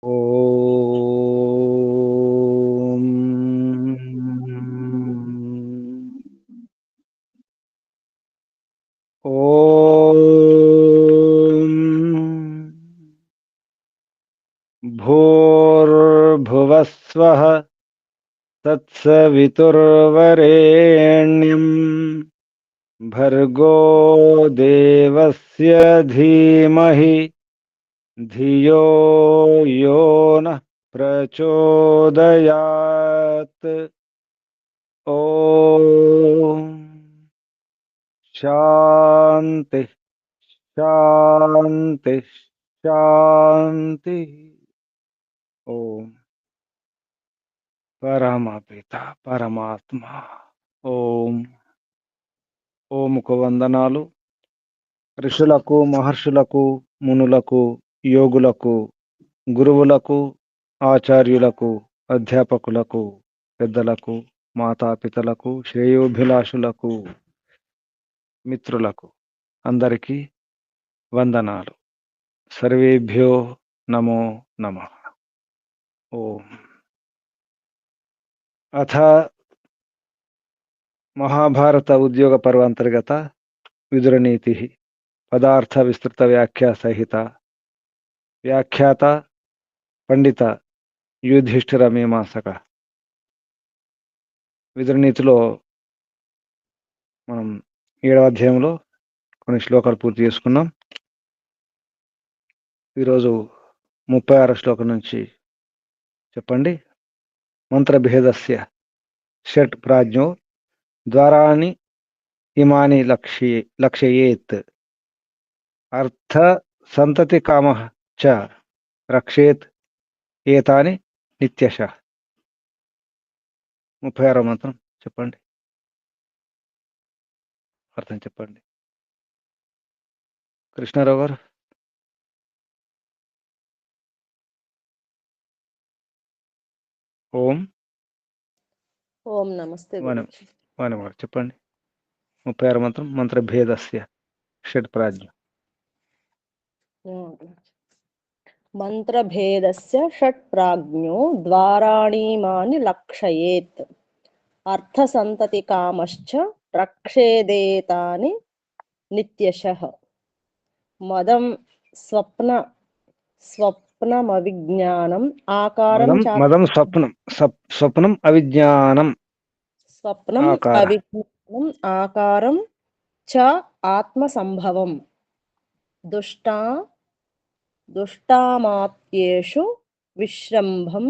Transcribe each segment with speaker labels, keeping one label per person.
Speaker 1: ఓం ఓం భూర్భువస్వః తత్సవితుర్వరేణ్యం భర్గో దేవస్య ధీమహి ధియో యో నః ప్రచోదయాత్. ఓం శాంతి శాంతి శాంతి. ఓం పరమపిత పరమాత్మ. ఓం ఓంకు వందనాలు. ఋషులకు, మహర్షులకు, మునులకు, యోగులకు, గురువులకు, ఆచార్యులకు, అధ్యాపకులకు, పెద్దలకు, మాతాపితలకు, శ్రేయోభిలాషులకు, మిత్రులకు అందరికీ వందనాలు. సర్వేభ్యో నమో నమః. ఓం అథ మహాభారత ఉద్యోగ పర్వాంతర్గత విదురనీతి పదార్థ విస్తృత వ్యాఖ్యా సహిత వ్యాఖ్యాత పండిత యుధిష్ఠిర మీమాంసక. విదురనీతిలో మనం 7వ అధ్యాయంలో కొన్ని శ్లోకాలు పూర్తి చేసుకున్నాం. ఈరోజు 36వ శ్లోకం నుంచి చెప్పండి. మంత్రభేదస్య షట్ ప్రాజ్ఞో ద్వారాణి ఇమాని లక్ష్యేత్ అర్థ సంతతి కామః చ రక్షేత్ ఏతాని నిత్యశః. 36వ మంత్రం చెప్పండి, అర్థం చెప్పండి. కృష్ణారావు గారు. ఓం
Speaker 2: ఓం నమస్తే గురుజీ.
Speaker 1: చెప్పండి. 36వ మంత్రం మంత్రభేదస్య షట్ ప్రాజ్ఞ.
Speaker 2: మంత్రభేదస్య షట్ ప్రాజ్ఞో ద్వారాణీమాని లక్షయేత్ అర్థ సంతతి కామశ్చ రక్షేదేతాని నిత్యశః. మదం స్వప్నమవిజ్ఞానం ఆకారం
Speaker 1: మదం స్వప్నం అవిజ్ఞానం
Speaker 2: ఆకారం చ ఆత్మ సంభవం దుష్టామాప్యేషు విశ్రంభం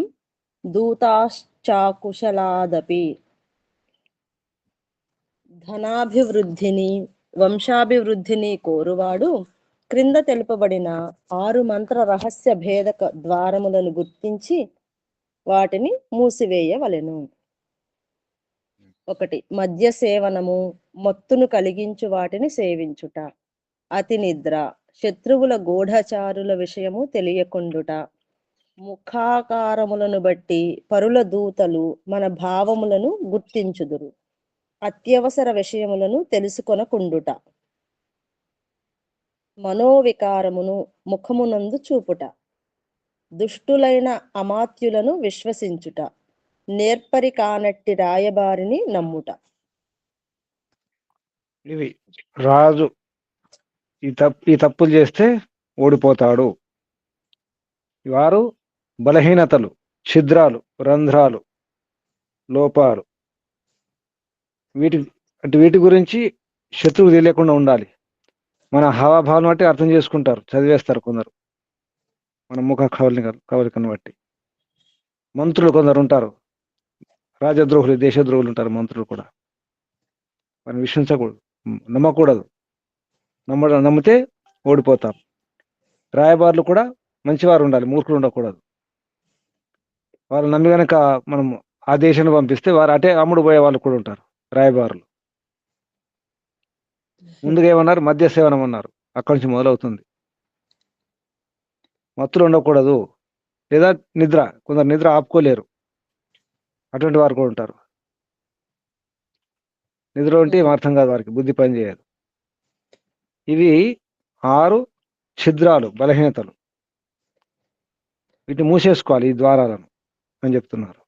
Speaker 2: దూతాశ్చాకుశలాదపి. ధనాభివృద్ధిని, వంశాభివృద్ధిని కోరువాడు క్రింద తెలుపబడిన 6 మంత్ర రహస్య భేదక ద్వారములను గుర్తించి వాటిని మూసివేయవలెను. 1. మద్య సేవనము, మత్తును కలిగించు వాటిని సేవించుట. అతి నిద్ర, శత్రువుల గూఢచారుల విషయము తెలియకుండుట. ముఖాకారములను బట్టి పరుల దూతలు మన భావములను గుర్తించుదురు. అత్యవసర విషయములను తెలుసుకొనకుండుట. మనోవికారమును ముఖమునందు చూపుట. దుష్టులైన అమాత్యులను విశ్వసించుట. నేర్పరి కానట్టి రాయబారిని నమ్ముట.
Speaker 1: ఇవి రాజు ఈ తప్పులు చేస్తే ఓడిపోతాడు. వారు బలహీనతలు, ఛిద్రాలు, రంధ్రాలు, లోపాలు, వీటి గురించి శత్రువు తెలియకుండా ఉండాలి. మన హావభావం బట్టి అర్థం చేసుకుంటారు, చదివేస్తారు కొందరు, మన ముఖ కవలికను బట్టి. మంత్రులు కొందరు ఉంటారు, రాజద్రోహులు, దేశద్రోహులు ఉంటారు. మంత్రులు కూడా మనం విశ్వసించకూడదు, నమ్మకూడదు. నమ్మితే ఓడిపోతాం. రాయబారులు కూడా మంచివారు ఉండాలి, మూర్ఖులు ఉండకూడదు. వాళ్ళు నమ్మి కనుక మనం ఆ దేశాన్ని పంపిస్తే వారు అటే అమ్ముడు పోయే వాళ్ళు కూడా ఉంటారు, రాయబారులు. ముందుగా ఏమన్నారు? మద్య సేవనం అన్నారు. అక్కడి నుంచి మొదలవుతుంది. మత్తులు ఉండకూడదు, లేదా నిద్ర. కొందరు నిద్ర ఆపుకోలేరు, అటువంటి వారు కూడా ఉంటారు. నిద్ర ఉంటే ఏం అర్థం కాదు, వారికి బుద్ధి పని చేయదు. ఇవి 6 ఛిద్రాలు, బలహీనతలు. వీటిని మూసేసుకోవాలి ఈ ద్వారాలను అని చెప్తున్నారు.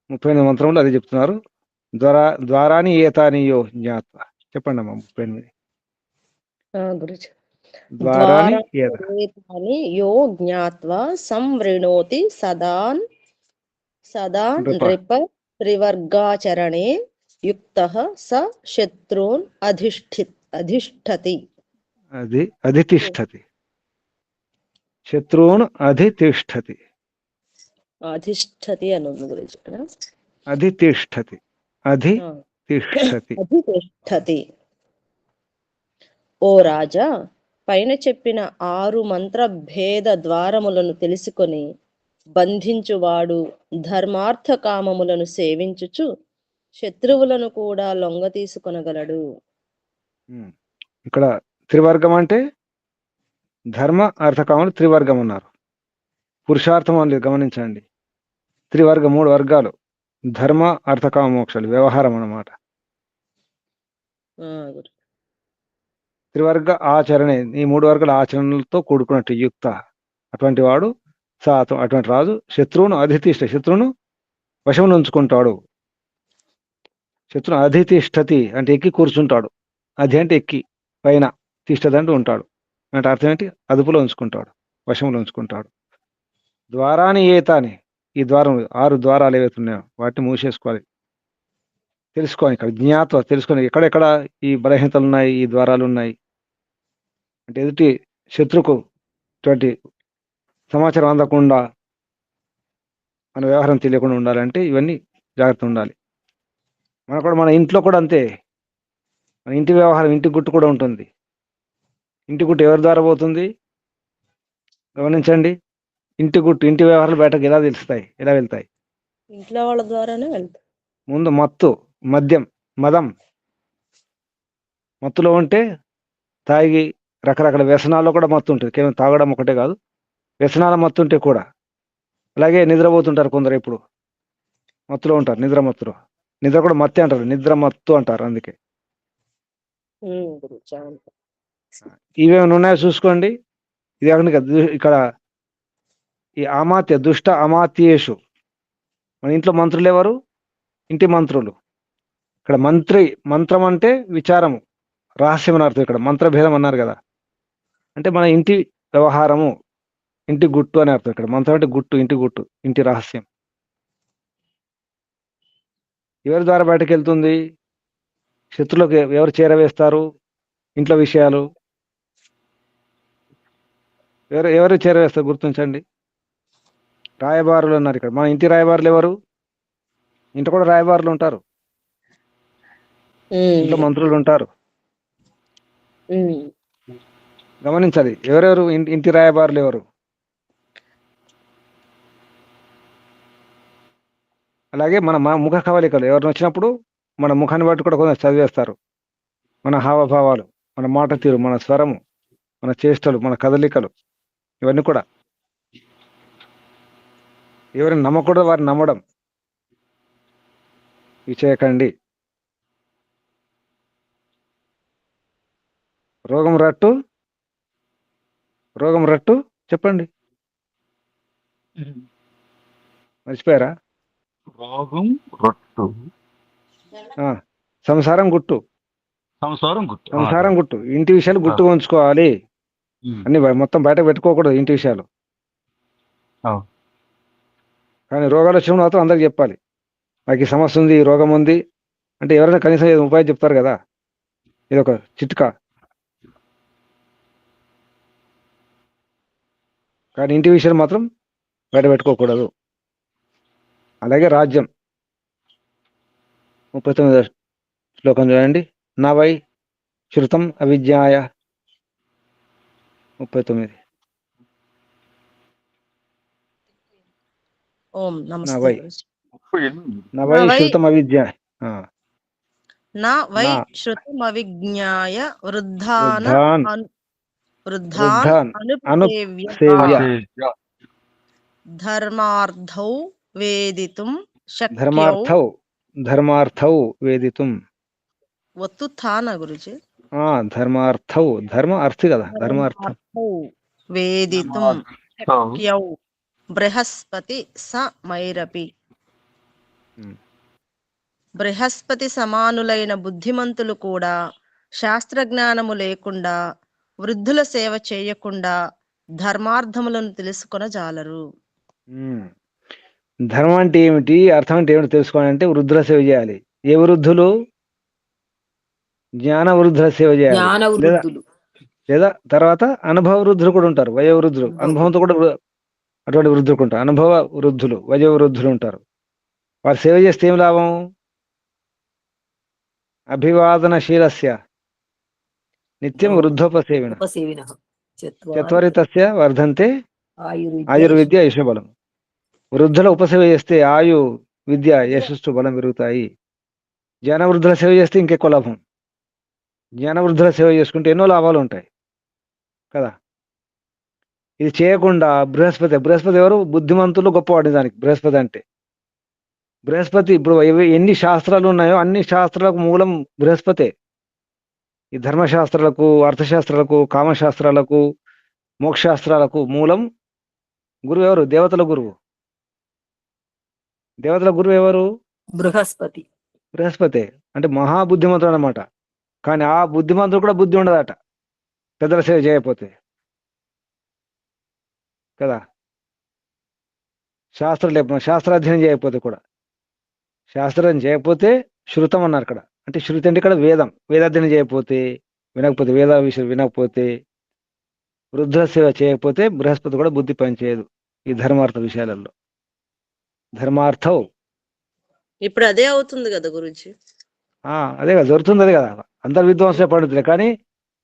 Speaker 1: 38 మంత్రంలో అదే చెప్తున్నారు. ద్వారాని ఏతానియో జ్ఞాత్వ. చెప్పండి అమ్మా 38.
Speaker 2: గురుజీ.
Speaker 1: ద్వారాని ఏత
Speaker 2: ద్వారాని యో జ్ఞాత్వా సంవృణోతి సదాన్
Speaker 1: నృప.
Speaker 2: నృప త్రివర్గాచరణే యుక్తః స శత్రూన్ అధిష్ఠతి.
Speaker 1: అది అధితిష్టతి. శత్రువును అధితిష్టతి.
Speaker 2: అధిష్ఠతి అని ఉంది గురించి ఇక్కడ.
Speaker 1: అధితిష్టతి. అధితిష్టతి.
Speaker 2: అధిష్ఠతి. ఓ రాజా, పైన చెప్పిన 6 మంత్ర భేద ద్వారములను తెలుసుకొని బంధించువాడు ధర్మార్థ కామములను సేవించుచు శత్రువులను కూడా లొంగ తీసుకొనగలడు.
Speaker 1: ఇక్కడ త్రివర్గం అంటే ధర్మ అర్థకామలు త్రివర్గం అన్నారు. పురుషార్థం అని గమనించండి. త్రివర్గం 3 వర్గాలు. ధర్మ అర్థకామ మోక్షాలు వ్యవహారం అన్నమాట. త్రివర్గ ఆచరణ, ఈ 3 వర్గాల ఆచరణలతో కూడుకున్నట్టు యుక్త అటువంటి వాడు అటువంటి రాజు శత్రువును అధితిష్ట, శత్రువును వశమును ఉంచుకుంటాడు. శత్రువును అధితిష్టతి అంటే ఎక్కి కూర్చుంటాడు. అధి అంటే ఎక్కి, పైన, తిష్టది అంటే ఉంటాడు. అంటే అర్థం ఏంటి? అదుపులో ఉంచుకుంటాడు, వశంలో ఉంచుకుంటాడు. ద్వారాని ఏతాని, ఈ ద్వారం 6 ద్వారాలు ఏవైతే ఉన్నాయో వాటిని మూసేసుకోవాలి. తెలుసుకోవాలి. ఇక్కడ జ్ఞాత్వ తెలుసుకొని ఎక్కడెక్కడ ఈ బలహీనతలు ఉన్నాయి, ఈ ద్వారాలు ఉన్నాయి అంటే ఎదుటి శత్రుకు ఇటువంటి సమాచారం అందకుండా మన వ్యవహారం తెలియకుండా ఉండాలంటే ఇవన్నీ జాగ్రత్త ఉండాలి. మన ఇంట్లో కూడా అంతే. మన ఇంటి వ్యవహారం, ఇంటి గుట్టు కూడా ఉంటుంది. ఇంటి గుట్టు ఎవరి ద్వారా పోతుంది గమనించండి. ఇంటి గుట్టు, ఇంటి వ్యవహారాలు బయటకు ఎలా తెలుస్తాయి, ఎలా వెళ్తాయి?
Speaker 2: ఇంట్లో వాళ్ళ ద్వారానే వెళ్తాయి.
Speaker 1: ముందు మత్తు, మద్యం, మదం. మత్తులో ఉంటే తాగి రకరకాల వ్యసనాల్లో కూడా మత్తు ఉంటుంది. కేవలం తాగడం ఒకటే కాదు, వ్యసనాల మత్తు ఉంటే కూడా. అలాగే నిద్రపోతుంటారు కొందరు, ఇప్పుడు మత్తులో ఉంటారు, నిద్ర మత్తులో. నిద్ర కూడా మత్తే అంటారు, నిద్ర మత్తు అంటారు. అందుకే ఇవేమైనా ఉన్నాయో చూసుకోండి. ఇది ఇక్కడ ఈ అమాత్య, దుష్ట అమాత్యేషు. మన ఇంట్లో మంత్రులు ఎవరు? ఇంటి మంత్రులు. ఇక్కడ మంత్రం అంటే విచారము, రహస్యం అని అర్థం. ఇక్కడ మంత్రభేదం అన్నారు కదా, అంటే మన ఇంటి వ్యవహారము, ఇంటి గుట్టు అని అర్థం. ఇక్కడ మంత్రం అంటే గుట్టు, ఇంటి గుట్టు, ఇంటి రహస్యం. ఎవరి ద్వారా బయటకు వెళ్తుంది? శత్రులకు ఎవరు చేరవేస్తారు? ఇంట్లో విషయాలు ఎవరు చేరవేస్తారు గుర్తించండి. రాయబారులు ఉన్నారు ఇక్కడ. మన ఇంటి రాయబారులు ఎవరు? ఇంట్లో కూడా రాయబారులు ఉంటారు, ఇంట్లో మంత్రులు ఉంటారు. గమనించాలి ఎవరెవరు ఇంటి రాయబారులు ఎవరు. అలాగే మన ముఖ కవలికలు ఎవరిని వచ్చినప్పుడు మన ముఖాన్ని బట్టి కూడా కొంచెం చదివేస్తారు. మన హావభావాలు, మన మాట తీరు, మన స్వరము, మన చేష్టలు, మన కదలికలు, ఇవన్నీ కూడా. ఎవరిని నమ్మకూడదు వారిని నమ్మడం ఇవి చేయకండి. రోగం రట్టు చెప్పండి, మర్చిపోయారా?
Speaker 3: రోగం రొట్టు,
Speaker 1: సంసారం గుట్టు. సంసారం గుట్టు. ఇంటి విషయాలు గుట్టుగా ఉంచుకోవాలి. అన్ని మొత్తం బయట పెట్టుకోకూడదు ఇంటి విషయాలు. కానీ రోగాలు వచ్చినప్పుడు మాత్రం అందరికి చెప్పాలి. నాకు ఈ సమస్య ఉంది, ఈ రోగం ఉంది అంటే ఎవరైనా కనీసం ఏదో ఉపాయం చెప్తారు కదా, ఇది ఒక చిట్కా. కానీ ఇంటి విషయాలు మాత్రం బయట పెట్టుకోకూడదు. అలాగే రాజ్యం 39వ శ్లోకం చూడండి. నా వై శృతం అవిజ్ఞాయ 39.
Speaker 2: ఓం
Speaker 1: నా
Speaker 2: నమస్తే.
Speaker 1: వై శృతం అవిజ్ఞాయ.
Speaker 2: నా వై శృతం అవిజ్ఞాయ వృద్ధాన్
Speaker 1: అనుసేవ్య
Speaker 2: ధర్మార్థౌ వేదితుం
Speaker 1: ధర్మార్థౌ వేదితుం.
Speaker 2: ఒత్తు థానా గురుజీ?
Speaker 1: ధర్మార్థౌ, ధర్మ అర్థి కదా, ధర్మార్థం
Speaker 2: వేదితుం శక్యౌ బృహస్పతి స మైరపి. బృహస్పతి సమానులైన బుద్ధిమంతులు కూడా శాస్త్రజ్ఞానము లేకుండా వృద్ధుల సేవ చేయకుండా ధర్మార్థములను తెలుసుకొనజాలరు.
Speaker 1: ధర్మం అంటే ఏమిటి, అర్థం అంటే ఏమిటి తెలుసుకోవాలంటే వృద్ధుల సేవ చేయాలి. ఏ వృద్ధులు? జ్ఞాన వృద్ధుల సేవ చేయాలి.
Speaker 4: జ్ఞాన
Speaker 1: లేదా
Speaker 4: వృద్ధులు.
Speaker 1: లేదా తర్వాత అనుభవ వృద్ధులు కూడా ఉంటారు, వయో వృద్ధులు. అనుభవంతో కూడా అటువంటి వృద్ధులు ఉంటారు. అనుభవ వృద్ధులు, వయో వృద్ధులు ఉంటారు. వారు సేవ చేస్తే ఏం లాభం? అభివాదనశీలస్య నిత్యం వృద్ధోపసేవిన
Speaker 4: ఉపసేవినః
Speaker 1: చత్వరి తస్య వర్ధంతే
Speaker 4: ఆయుర్విద్య
Speaker 1: ఆయుర్విద్య యశబలం. వృద్ధుల ఉపసేవ చేస్తే ఆయు, విద్య, యశస్సు, బలం పెరుగుతాయి. జ్ఞాన వృద్ధుల సేవ చేస్తే ఇంకెక్కువ లాభం. జ్ఞాన వృద్ధుల సేవ చేసుకుంటే ఎన్నో లాభాలు ఉంటాయి కదా. ఇది చేయకుండా బృహస్పతి ఎవరు? బుద్ధిమంతులు, గొప్పవాడి. దానికి బృహస్పతి అంటే బృహస్పతి. ఇప్పుడు ఎన్ని శాస్త్రాలు ఉన్నాయో అన్ని శాస్త్రాలకు మూలం బృహస్పతే. ఈ ధర్మశాస్త్రాలకు, అర్థశాస్త్రాలకు, కామశాస్త్రాలకు, మోక్షశాస్త్రాలకు మూలం గురువు ఎవరు? దేవతల గురువు. దేవతల గురువు ఎవరు?
Speaker 4: బృహస్పతి.
Speaker 1: బృహస్పతి అంటే మహాబుద్ధిమంతుడు అనమాట. కానీ ఆ బుద్ధిమంతుడు కూడా బుద్ధి ఉండదట పెద్దల సేవ చేయకపోతే కదా. శాస్త్రాధ్యయనం చేయకపోతే కూడా, శాస్త్రాధ్యయనం చేయకపోతే శృతం అన్నారు ఇక్కడ. అంటే శృతి అంటే ఇక్కడ వేదం. వేదాధ్యయనం చేయకపోతే, వినకపోతే, వేద విషయం వినకపోతే, వృద్ధుల సేవ చేయకపోతే బృహస్పతి కూడా బుద్ధి పనిచేయదు ఈ ధర్మార్థ విషయాలలో. ధర్మార్థం
Speaker 2: ఇప్పుడు అదే అవుతుంది కదా గురుజీ.
Speaker 1: అదే కదా జరుగుతుంది. అదే కదా అందరు విద్వాంసులే పండితులే, కానీ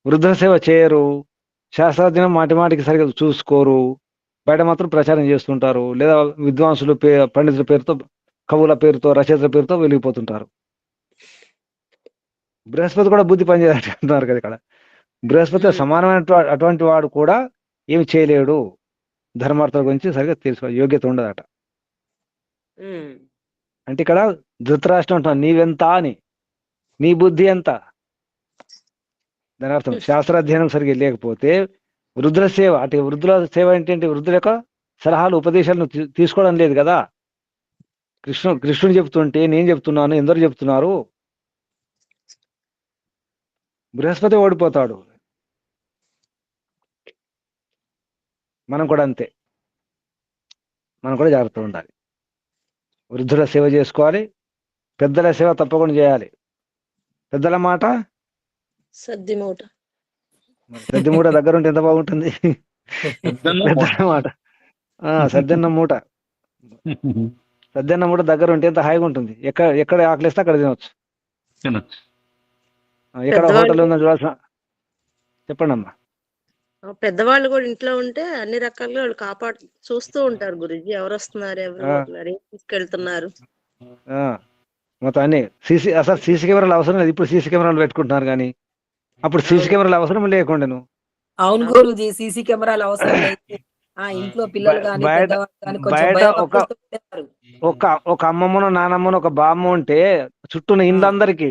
Speaker 1: వృద్ధుల సేవ చేయరు. శాస్త్రాధ్యయనం మాటి మాటికి సరిగ్గా చూసుకోరు. బయట మాత్రం ప్రచారం చేస్తుంటారు. లేదా విద్వాంసులు పండితుల పేరుతో, కవుల పేరుతో, రచయితల పేరుతో వెలిగిపోతుంటారు. బృహస్పతి కూడా బుద్ధి పనిచేయాలి అంటున్నారు కదా ఇక్కడ. బృహస్పతి సమానమైన అటువంటి వాడు కూడా ఏమి చేయలేడు. ధర్మార్థాల గురించి సరిగ్గా తెలుసుకో యోగ్యత ఉండదట. అంటే ఇక్కడ ధృతరాష్ట్రం అంటున్నాను, నీవెంత అని, నీ బుద్ధి ఎంత. దాని అర్థం శాస్త్రాధ్యయనం సరిగ్గా లేకపోతే వృద్ధుల సేవ, అంటే వృద్ధుల సేవ ఏంటంటే వృద్ధుల యొక్క సలహాలు, ఉపదేశాలను తీసుకోవడం లేదు కదా. కృష్ణుడు చెప్తుంటే నేను చెప్తున్నాను, ఎందరు చెప్తున్నారు. బృహస్పతి ఓడిపోతాడు. మనం కూడా అంతే. మనం కూడా జాగ్రత్తగా ఉండాలి. వృద్ధుల సేవ చేసుకోవాలి. పెద్దల సేవ తప్పకుండా చేయాలి. పెద్దల మాట
Speaker 2: సద్దిమూట.
Speaker 1: సద్దిమూట దగ్గర ఉంటే ఎంత బాగుంటుంది. పెద్దల మాట సద్దెన్న మూట. సద్దెన్న మూట దగ్గర ఉంటే ఎంత హాయిగా ఉంటుంది. ఎక్కడ ఆకలిస్తే అక్కడ తినొచ్చు. ఎక్కడ హోటల్ ఉందో చూడాల్సిన. చెప్పండి అమ్మా.
Speaker 2: పెద్దవాళ్ళు కూడా ఇంట్లో ఉంటే అన్ని రకాలుగా వాళ్ళు చూస్తూ ఉంటారు గురుజీ. ఎవరు వస్తున్నారు, ఎవరు పోతున్నారు, ఏం తీసుకెళ్తున్నారు.
Speaker 1: మొత్తం అన్ని అసలు సీసీ కెమెరాలు అవసరం లేదు. ఇప్పుడు సీసీ కెమెరాలు పెట్టుకుంటున్నారు, కానీ అప్పుడు సీసీ కెమెరాలు అవసరం లేకుండాను.
Speaker 4: అవును గురూజీ, సీసీ కెమెరాలు అవసరం లేదు. ఇంట్లో పిల్లలు కానీ
Speaker 1: బయట ఒక అమ్మమ్మనో నానమ్మనో ఒక బామ్మ ఉంటే చుట్టూ ఇండ్లందరికి.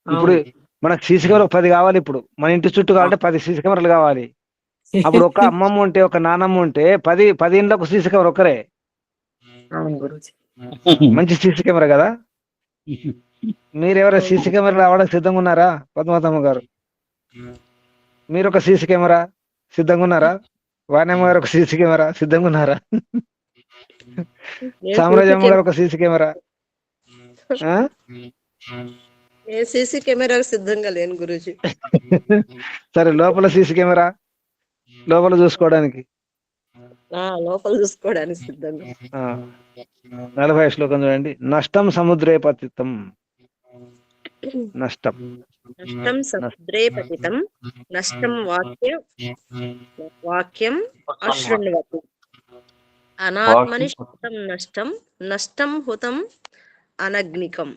Speaker 1: ఇప్పుడు మనకు సీసీ కెమెరా 10 కావాలి. ఇప్పుడు మన ఇంటి చుట్టూ కావాలంటే 10 సీసీ కెమెరాలు కావాలి. అప్పుడు ఒక అమ్మమ్మ ఉంటే, ఒక నానమ్మ ఉంటే 10 ఇండ్లకు సీసీ కెమెరా ఒక్కరే. మంచి సీసీ కెమెరా కదా. మీరెవరైనా సీసీ కెమెరా రావడానికి సిద్ధంగా ఉన్నారా? పద్మావతమ్మ గారు, మీరు ఒక సీసీ కెమెరా సిద్ధంగా ఉన్నారా? వాణమ్మ గారు ఒక సీసీ కెమెరా సిద్ధంగా ఉన్నారా? సామ్రాజ్యమ్మ గారు ఒక సీసీ కెమెరా.
Speaker 2: సీసీ కెమెరా సిద్ధంగా లేను గురూజీ.
Speaker 1: సరే, లోపల సీసీ కెమెరా, లోపల చూసుకోవడానికి,
Speaker 2: లోపల చూసుకోవడానికి సిద్ధంగా.
Speaker 1: 40వ శ్లోకం చూడండి. నష్టం సముద్రే పతితం. నష్టం
Speaker 2: సముద్రే పతితం నష్టం వాక్యం అశృణ్వతు. అనాత్మని శుతం నష్టం నష్టం హుతం అనగ్నికం.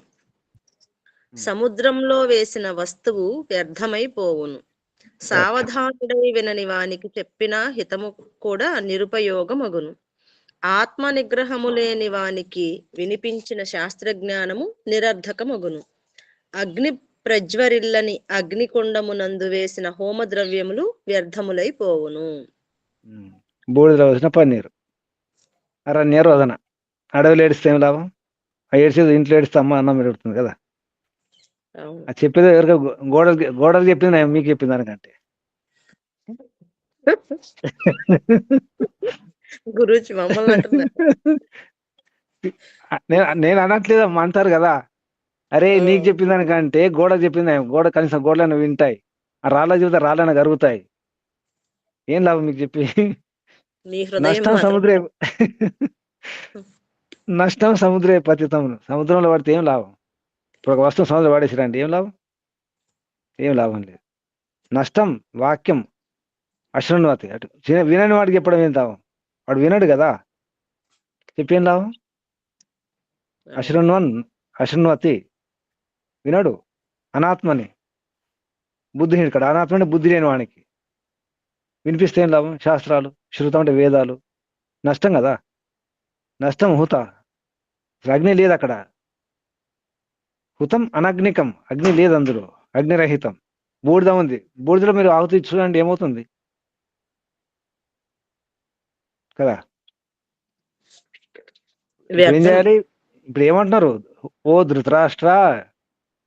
Speaker 2: సముద్రంలో వేసిన వస్తువు వ్యర్థమైపోవును. సావధానుడై వినని వానికి చెప్పిన హితము కూడా నిరుపయోగమగును. ఆత్మ నిగ్రహము లేని వానికి వినిపించిన శాస్త్రజ్ఞానము నిరర్ధకమగును. అగ్ని ప్రజ్వరిల్లని అగ్నికుండమునందు వేసిన హోమ ద్రవ్యములు వ్యర్థములైపోవును.
Speaker 1: బూడిదలో పోసిన పన్నీరు. అరణ్య రోదన. అడవిలో ఏడిస్తే ఏం లాభం? ఆ ఏడ్చేది ఇంట్లో ఏడిస్తే అమ్మ అన్నం పెడుతుంది కదా.
Speaker 2: అవును.
Speaker 1: అది చెప్పేది ఎవరికో గోడలు చెప్పింది మీకు చెప్పింది దానికంటే.
Speaker 2: గురూజీ మమ్మల్ని అంటున్నారు.
Speaker 1: నేను అనట్లేదమ్మా, అంటారు కదా. అరే నీకు చెప్పిన దానికంటే గోడకు చెప్పింది గోడ కనీసం గోడలను వింటాయి. ఆ రాళ్ళ చెబితే రాళ్ళని కరుగుతాయి. ఏం లాభం మీకు చెప్పి?
Speaker 2: నీ హృదయం
Speaker 1: నష్టం
Speaker 2: మాత్రం
Speaker 1: సముద్రే నష్టం సముద్రే పతితమును. సముద్రంలో పడితే ఏం లాభం? ఇప్పుడు ఒక వస్తువు సముద్రంలో పడేసిరండి, ఏం లాభం? ఏం లాభం లేదు. నష్టం వాక్యం అశృణ్వతి. అటు వినని వాడికి చెప్పడం ఏం లాభం? వాడు వినడు కదా, చెప్పేం లాభం? అశృణ్వతి వినడు. అనాత్మని బుద్ధిహీనుడు ఇక్కడ. అనాత్మ అంటే బుద్ధి లేని వానికి వినిపిస్తే ఏం లాభం? శాస్త్రాలు, శృతం అంటే వేదాలు. నష్టం కదా. నష్టం హుత. అగ్ని లేదు అక్కడ. హుతం అనగ్నికం. అగ్ని లేదు అందులో, అగ్నిరహితం. బూడిద ఉంది. బూడిదలో మీరు ఆహుతి చూడండి ఏమవుతుంది కదా. ఇప్పుడు ఏం
Speaker 2: వ్యర్థం.
Speaker 1: చేయాలి? ఇప్పుడు ఏమంటున్నారు? ఓ ధృతరాష్ట్ర,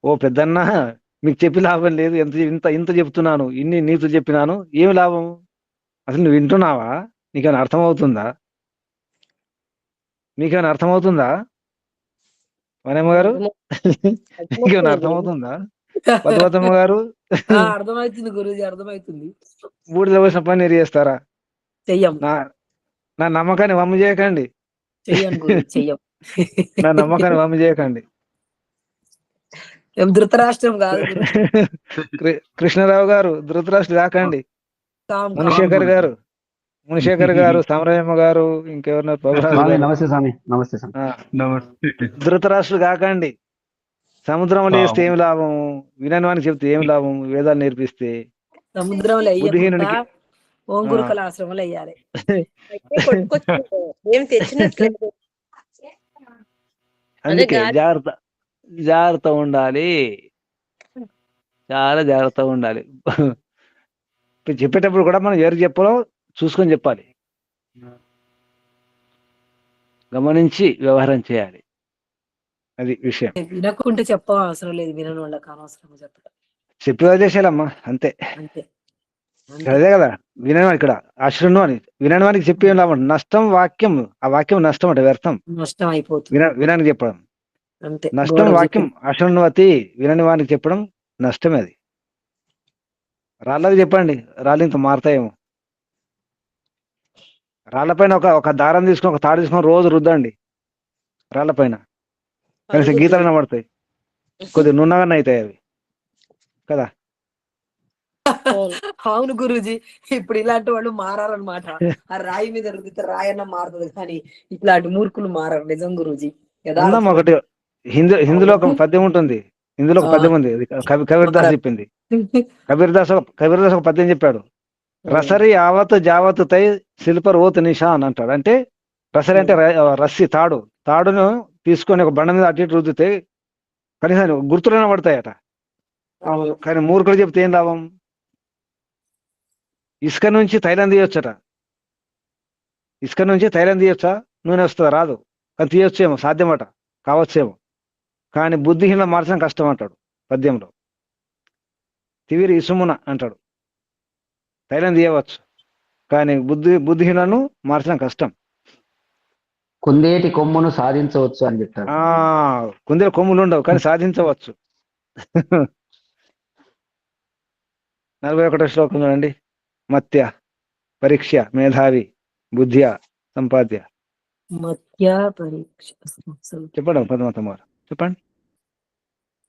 Speaker 1: ఓ పెద్దన్న, మీకు చెప్పి లాభం లేదు. ఎంత ఇంత ఇంత చెప్తున్నాను, ఇన్ని నీతులు చెప్పినాను, ఏమి లాభం? అసలు నువ్వు వింటున్నావా? నీకేమైనా అర్థమవుతుందా? మీకేమైనా అర్థమవుతుందా వనమ్మ గారు? మీకేమైనా అర్థమవుతుందా పద్మతమ్మ గారు?
Speaker 4: అర్థమవుతుంది గురూజీ, అర్థమవుతుంది.
Speaker 1: బూడిద పోసిన పన్నీరు చేస్తారా?
Speaker 4: చెయ్యం.
Speaker 1: నా నమ్మకాన్ని వమ్ము చేయకండి.
Speaker 4: చెయ్యం గురూజీ, చెయ్యం.
Speaker 1: నా నమ్మకాన్ని వమ్ము చేయకండి.
Speaker 4: ధృతరాష్ట్రం కాదు గురూజీ.
Speaker 1: కృష్ణరావు గారు ధృతరాష్ట్ర కాకండి. మునిశేఖర్ గారు, సమరయ్యమ్మ గారు, ఇంకెవరున్నారు? ప్రభురాజు గారు.
Speaker 5: నమస్తే స్వామి. నమస్తే స్వామి.
Speaker 3: నమస్తే.
Speaker 1: ధృతరాష్ట్రులు కాకండి. సముద్రంలో వేస్తే ఏం లాభం? వినని వానికి చెప్తే ఏం లాభం? వేదాలు నేర్పిస్తే.
Speaker 4: సముద్రంలో
Speaker 1: బుద్ధిహీనుడికి
Speaker 4: ఓంగురు కళాశ్రమంలో వేయాలి.
Speaker 2: ఏం తెచ్చినట్లేదు.
Speaker 1: అందుకే జాగ్రత్త ఉండాలి. చాలా జాగ్రత్తగా ఉండాలి. చెప్పేటప్పుడు కూడా మనం ఎవరికి చెప్పాలో చూసుకొని చెప్పాలి. గమనించి వ్యవహారం చేయాలి. అది విషయం.
Speaker 4: వినకుంటే చెప్ప అవసరం లేదు, వినని వాళ్ళకి అనవసరం చెప్పడం.
Speaker 1: చెప్పి వదిలేసేయాలమ్మా, అంతే.
Speaker 4: అంతే.
Speaker 1: అదే కదా వినని వాడు ఇక్కడ. అశృణు అని వినని వానికి చెప్పి ఏం లాభం? నష్టం వాక్యం. ఆ వాక్యం నష్టం అంటే వ్యర్థం.
Speaker 4: నష్టం అయిపోతుంది.
Speaker 1: వినడానికి చెప్పడం
Speaker 4: అంతే.
Speaker 1: నష్టం. వాక్యం అశృణ్వతి. వినని వానికి చెప్పడం నష్టమే. అది రాళ్ళకి చెప్పండి, రాళ్ళు ఇంత మారుతాయేమో. రాళ్లపైన ఒక దారం తీసుకొని, ఒక తాడు తీసుకొని రోజు రుద్దండి రాళ్లపైన. కనీసం గీతలైనా పడతాయి, కొద్దిగా నున్నగానే అవుతాయి అవి కదా.
Speaker 4: అవును గురూజీ, ఇప్పుడు ఇలాంటి వాళ్ళు మారారనమాట. ఆ రాయి మీద రుద్దితే రాయన్న మారుతుంది, కానీ ఇట్లాంటి మూర్ఖులు మారారు. నిజం గురూజీ.
Speaker 1: ఒకటి హిందీలో ఒక పద్యం ఉంటుంది. హిందీలో ఒక పద్యం ఉంది, కబీర్దాస్ చెప్పింది. కబీర్దాస్ ఒక పద్యం చెప్పాడు. రసరి యావత్ జావత్ తై శిల్పర్ ఓత్ నిషాన్ అంటాడు. అంటే రసరి అంటే రస్సి, తాడును తీసుకొని ఒక బండ మీద అటు ఇటు రుద్దితే కనీసం గుర్తులైనా పడతాయట. కానీ మూర్ఖులు చెప్తే ఏం లాభం? ఇసుక నుంచి తైలం తీయొచ్చట. ఇసుక నుంచి తైలం తీయొచ్చా? నూనె వస్తుందా? రాదు. కానీ తీయొచ్చేమో, సాధ్యమట, కావచ్చేమో. కానీ బుద్ధిహీన మార్చడం కష్టం అంటాడు పద్యంలో. తివిరి ఇసుమున అంటాడు. తైలం తీయవచ్చు, కానీ బుద్ధిహీనను మార్చడం కష్టం.
Speaker 5: కుందేటి కొమ్మును సాధించవచ్చు అని చెప్తారు.
Speaker 1: కుందేలు కొమ్ములు ఉండవు, కానీ సాధించవచ్చు. 41వ శ్లోకం చూడండి. మత్య పరీక్ష మేధావి బుద్ధ్య సంపాద్య.
Speaker 4: మత్య పరీక్ష
Speaker 1: చెప్పండి పద్మావతమ్మ గారు, చెప్పండి.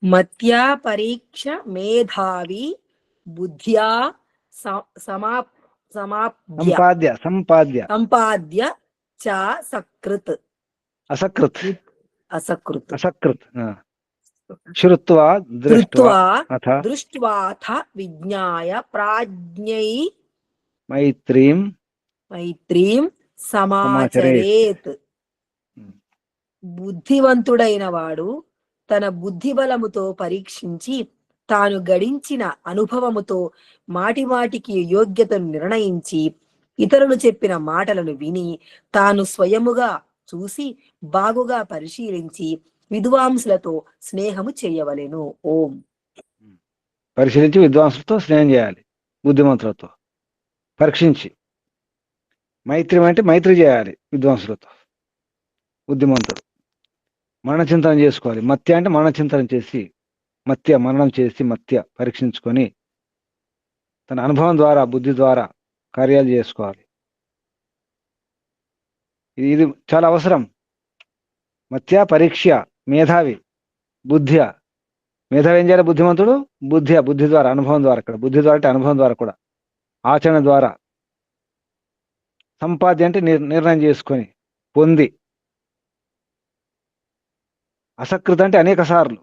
Speaker 4: మత్య పరీక్ష మేధావి బుద్ధ్యా సంపాద్య చ సకృత్
Speaker 1: అసకృత్ శ్రుత్వా
Speaker 4: దృష్ట్వాథ విజ్ఞాయ ప్రాజ్ఞై
Speaker 1: మైత్రీం
Speaker 4: సమాచరేత్. బుద్ధివంతుడైన వాడు తన బుద్ధి బలముతో పరీక్షించి తాను గడించిన అనుభవముతో మాటిమాటికి యోగ్యతను నిర్ణయించి ఇతరులు చెప్పిన మాటలను విని తాను స్వయముగా చూసి బాగుగా పరిశీలించి విద్వాంసులతో స్నేహము చేయవలెను. ఓం.
Speaker 1: పరిశీలించి విద్వాంసులతో స్నేహం చేయాలి, బుద్ధిమంతులతో పరీక్షించి. మైత్రి అంటే మైత్రి చేయాలి విద్వాంసులతో, బుద్ధిమంతుడు. మరణచింతన చేసుకోవాలి. మత్య అంటే మరణచింతన చేసి, మరణం చేసి పరీక్షించుకొని తన అనుభవం ద్వారా, బుద్ధి ద్వారా కార్యాలు చేసుకోవాలి. ఇది చాలా అవసరం. మత్య పరీక్ష, మేధావి బుద్ధ్య. మేధావి ఏం చేయాలి? బుద్ధిమంతుడు బుద్ధి ద్వారా, అనుభవం ద్వారా. ఇక్కడ బుద్ధి ద్వారా అంటే అనుభవం ద్వారా కూడా, ఆచరణ ద్వారా. సంపాద్య అంటే నిర్ణయం చేసుకొని పొంది. అసకృత అంటే అనేక సార్లు,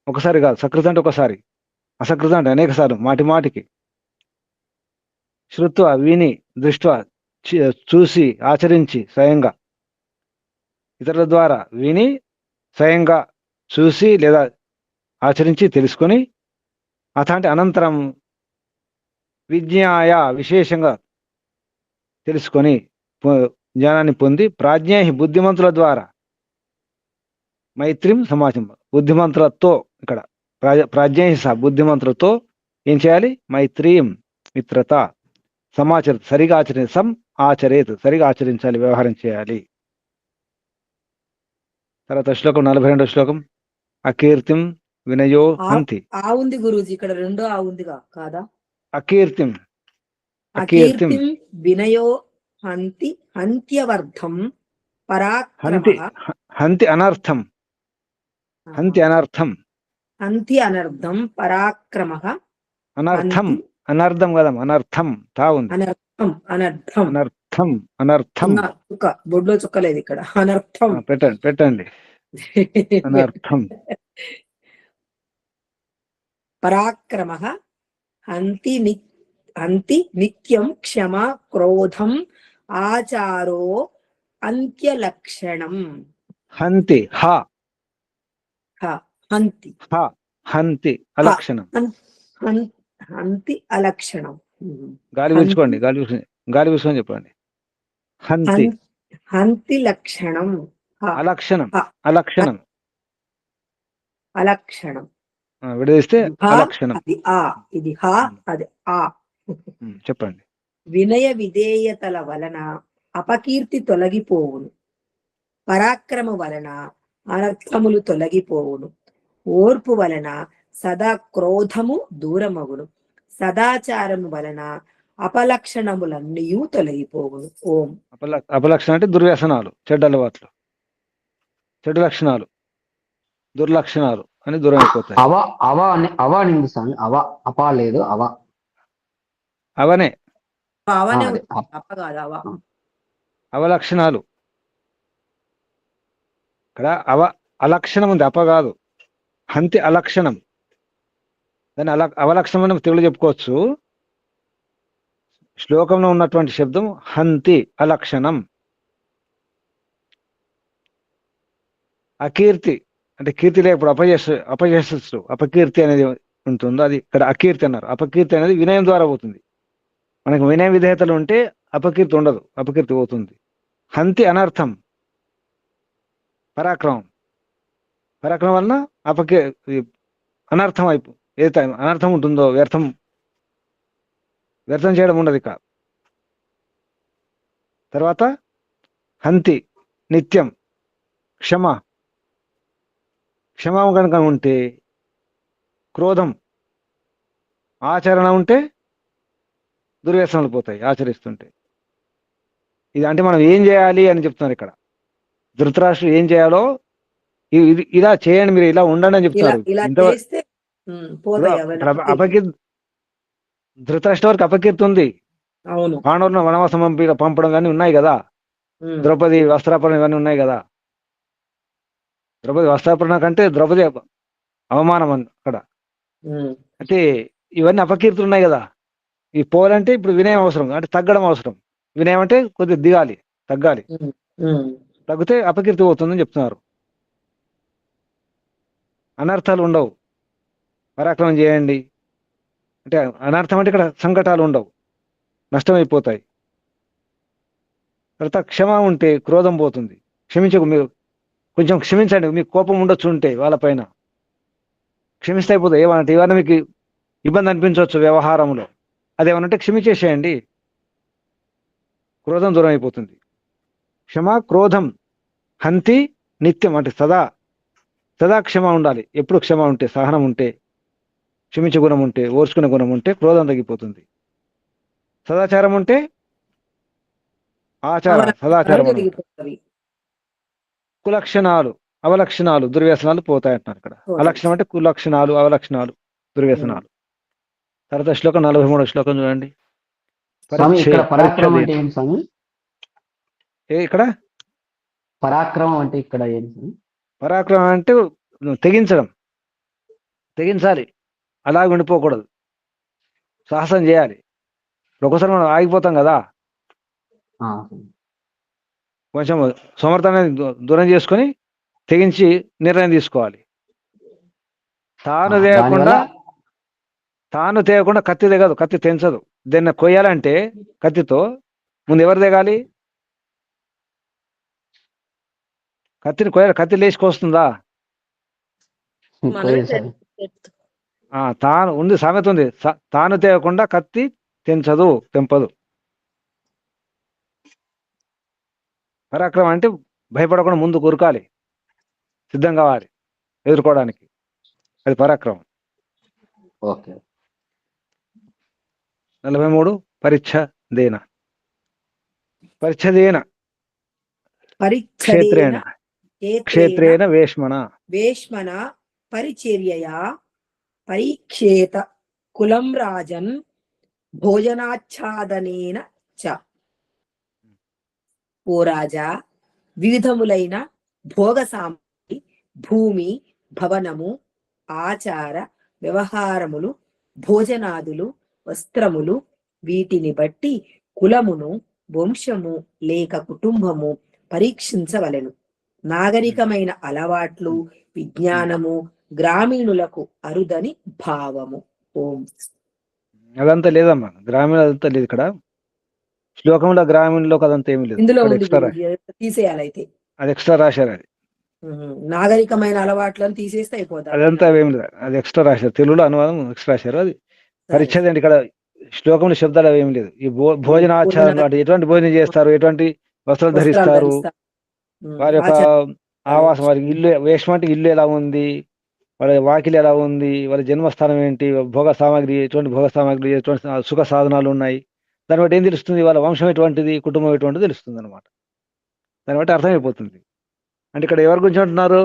Speaker 1: ఒకసారి కాదు. సకృత అంటే ఒకసారి, అసకృత అంటే అనేక సార్లు, మాటి మాటికి. శృత్వ విని, దృష్ట్వా చూసి, ఆచరించి, స్వయంగా ఇతరుల ద్వారా విని, స్వయంగా చూసి లేదా ఆచరించి తెలుసుకొని, అంటే అనంతరం విజ్ఞాయ విశేషంగా తెలుసుకొని జ్ఞానాన్ని పొంది, ప్రాజ్ఞై బుద్ధిమంతుల ద్వారా మైత్రిం సమాజం, బుద్ధిమంతులతో. ఇక్కడ ప్రాజ్ఞై సహ బుద్ధిమంతులతో ఏం చేయాలి? మైత్రీం మిత్రత, సమాచరిత సరిగా ఆచరేత్ సరిగా ఆచరించాలి, వ్యవహారం చేయాలి. తర్వాత శ్లోకం 42వ శ్లోకం. అకీర్తిం వినయో హంతి.
Speaker 4: ఆ ఉంది గురూజీ, ఇక్కడ రెండో ఆ ఉందిగా కాదా?
Speaker 1: అకీర్తిం
Speaker 4: వినయో హంతి హంత్యవర్ధం పరాక్రమః.
Speaker 1: హంతి అనర్థం, హంతి అనర్థం
Speaker 4: పరాక్రమః.
Speaker 1: అనర్థం కదా, అనర్థం తా ఉంది. అనర్థం
Speaker 4: బొడ్లో చుక్కలేదు ఇక్కడ. అనర్థం
Speaker 1: పెట్టండి. అనర్థం.
Speaker 4: పరాక్రమః హంతి నిత్యం క్షమా క్రోధం ఆచారో అంత్యలక్షణం.
Speaker 1: హంతి హంతి అలక్షణం.
Speaker 4: హంతి అలక్షణం.
Speaker 1: గాలి పీల్చుకోండి, గాలి పీల్చుకొని చెప్పండి.
Speaker 4: హంతి లక్షణం.
Speaker 1: అలక్షణం విడదీస్తే అలక్షణం.
Speaker 4: ఇది అది ఆ.
Speaker 1: చెప్పండి.
Speaker 4: వినయ విధేయతల వలన అపకీర్తి తొలగిపోవును, పరాక్రమ వలన అనర్థములు తొలగిపోవును, ఓర్పు వలన సదా క్రోధము దూరమగును, సదాచారము వలన అపలక్షణములన్నీ తొలగిపోవును. ఓం.
Speaker 1: అపలక్షణం అంటే దుర్వ్యసనాలు, చెడ్డ అలవాట్లు, చెడు లక్షణాలు, దుర్లక్షణాలు అని దూరం అయిపోతాయి.
Speaker 5: అవ నింది స్వామి. అపా లేదు,
Speaker 1: అవనే
Speaker 4: కాదు.
Speaker 1: అవలక్షణాలు. ఇక్కడ అలక్షణం ఉంది, అప కాదు. హంతి అలక్షణం. దాన్ని అవలక్షణం అని తెలుగు చెప్పుకోవచ్చు. శ్లోకంలో ఉన్నటువంటి శబ్దం హంతి అలక్షణం. అకీర్తి అంటే కీర్తి లేకపోతే అపయశస్సు, అపకీర్తి అనేది ఉంటుందో అది ఇక్కడ అకీర్తి అన్నారు. అపకీర్తి అనేది వినయం ద్వారా పోతుంది. మనకు వినయ విధేయతలు ఉంటే అపకీర్తి ఉండదు, అపకీర్తి పోతుంది. హంతి అనర్థం, పరాక్రమం వలన అనర్థం ఏదైతే అనర్థం ఉంటుందో వ్యర్థం చేయడం ఉండదు ఇక. తర్వాత హంతి నిత్యం, క్షమ కనుక ఉంటే, క్రోధం ఆచరణ ఉంటే దుర్వ్యసనాలు పోతాయి ఆచరిస్తుంటే. ఇది అంటే మనం ఏం చేయాలి అని చెప్తున్నారు ఇక్కడ. ధృతరాష్ట్రుడు ఏం చేయాలో ఇలా చేయండి, మీరు ఇలా ఉండండి అని చెప్తున్నారు. ధృతరాష్ట్ర వరకు అపకీర్తి ఉంది. పాండవులను వనవాసం పంపడం కానీ ఉన్నాయి కదా. ద్రౌపది వస్త్రాపరణ ఇవన్నీ ఉన్నాయి కదా. ద్రౌపది వస్త్రాపరణ కంటే ద్రౌపది అవమానం అక్కడ. అంటే ఇవన్నీ అపకీర్తులు ఉన్నాయి కదా. ఈ పోవాలంటే ఇప్పుడు వినయం అవసరం, అంటే తగ్గడం అవసరం. వినయం అంటే కొద్దిగా దిగాలి, తగ్గాలి. తగ్గితే అపకీర్తి పోతుందని చెప్తున్నారు. అనర్థాలు ఉండవు, పరాక్రమం చేయండి అంటే. అనర్థం అంటే ఇక్కడ సంకటాలు ఉండవు, నష్టమైపోతాయి. తర్వాత క్షమ ఉంటే క్రోధం పోతుంది. మీరు కొంచెం క్షమించండి, మీకు కోపం ఉండొచ్చు ఉంటే వాళ్ళపైన క్షమిస్తే అయిపోతుంది. ఏమన్నా మీకు ఇబ్బంది అనిపించవచ్చు వ్యవహారంలో, అదేమనంటే క్షమించేసేయండి, క్రోధం దూరం అయిపోతుంది. క్షమ క్రోధం హంతి నిత్యం, అంటే సదా క్షమ ఉండాలి. ఎప్పుడు క్షమ ఉంటే, సహనం ఉంటే, క్షమించే గుణం ఉంటే, ఓర్చుకునే గుణం ఉంటే క్రోధం తగ్గిపోతుంది. సదాచారం ఉంటే సదాచారం
Speaker 4: తొలగిపోతవి.
Speaker 1: కులక్షణాలు అవలక్షణాలు దుర్వ్యసనాలు పోతాయంటున్నారు ఇక్కడ. అలక్షణం అంటే కులక్షణాలు అవలక్షణాలు దుర్వ్యసనాలు. తర్వాత శ్లోకం 43వ శ్లోకం చూడండి.
Speaker 5: స్వామి ఇక్కడ పరాక్రమం అంటే ఏంటి స్వామి?
Speaker 1: ఇక్కడ
Speaker 5: పరాక్రమం అంటే ఇక్కడ ఏంటి?
Speaker 1: పరాక్రమం అంటే తెగించాలి, అలాగే ఉండిపోకూడదు, సాహసం చేయాలి. ఒక్కోసారి మనం ఆగిపోతాం కదా, కొంచెం సమర్థాన్ని దూరం చేసుకొని తెగించి నిర్ణయం తీసుకోవాలి. తాను తేయకుండా కత్తి దిగదు, కత్తి తెంచదు. దీన్ని కొయ్యాలంటే కత్తితో ముందు ఎవరు దిగాలి? కత్తిని కొయ్యాలి, కత్తి లేచుకొస్తుందా? తాను ఉంది, సామెత ఉంది, తాను తేయకుండా కత్తి తెంపదు. పరాక్రమం అంటే భయపడకుండా ముందు కురకాలి, సిద్ధం కావాలి ఎదుర్కోవడానికి, అది పరాక్రమం.
Speaker 5: ఓకే.
Speaker 1: 43 పరిచ్ఛదేన క్షేత్రేణ
Speaker 4: వేష్మన పరిచర్యయా పరీక్షేత కులం రాజన్ భోజనాచ్ఛాదనేన చ. ఓ రాజా, వివిధములైన భోగ సామగ్రి, భూమి, భవనము, ఆచార వ్యవహారములు, భోజనాదులు, వస్త్రములు, వీటిని బట్టి కులమును, వంశము లేక కుటుంబము పరీక్షించవలెను. నాగరికమైన అలవాట్లు, విజ్ఞానము గ్రామీణులకు అరుదని భావము. ఓం.
Speaker 1: అదంతా లేదమ్మా, గ్రామీణ అదంతా లేదు ఇక్కడ. శ్లోకంలో గ్రామీణలోకి అదంతా ఏమి లేదు.
Speaker 4: ఇందులో తీసేయాలి, అయితే
Speaker 1: అది ఎక్స్ట్రా రాశారు. అది
Speaker 4: నాగరికమైన అలవాట్లను తీసేస్తే అయిపోతుంది.
Speaker 1: అదంతా ఏమి లేదు, అది ఎక్స్ట్రా రాశారు. తెలుగులో అనువాదం ఎక్స్ట్రా రాశారు. అది పరిచ్ఛేదం అండి. ఇక్కడ శ్లోకంలో శబ్దాలు అవి ఏమి లేదు. ఈ భోజనాచారం, ఎటువంటి భోజనం చేస్తారు, ఎటువంటి వస్త్రాలు ధరిస్తారు, వారి యొక్క ఆవాసం, వారికి ఇల్లు, వేషం అంటే ఇల్లు ఎలా ఉంది, వాళ్ళ వాకిలి ఎలా ఉంది, వాళ్ళ జన్మస్థానం ఏంటి, భోగ సామాగ్రి, ఎటువంటి భోగ సామాగ్రి, ఎటువంటి సుఖ సాధనాలు ఉన్నాయి, దాన్ని బట్టి ఏం తెలుస్తుంది, వాళ్ళ వంశం ఎటువంటిది, కుటుంబం ఎటువంటిది తెలుస్తుంది అనమాట. దాన్ని బట్టి అర్థమైపోతుంది. అంటే ఇక్కడ ఎవరి గురించి అంటున్నారు?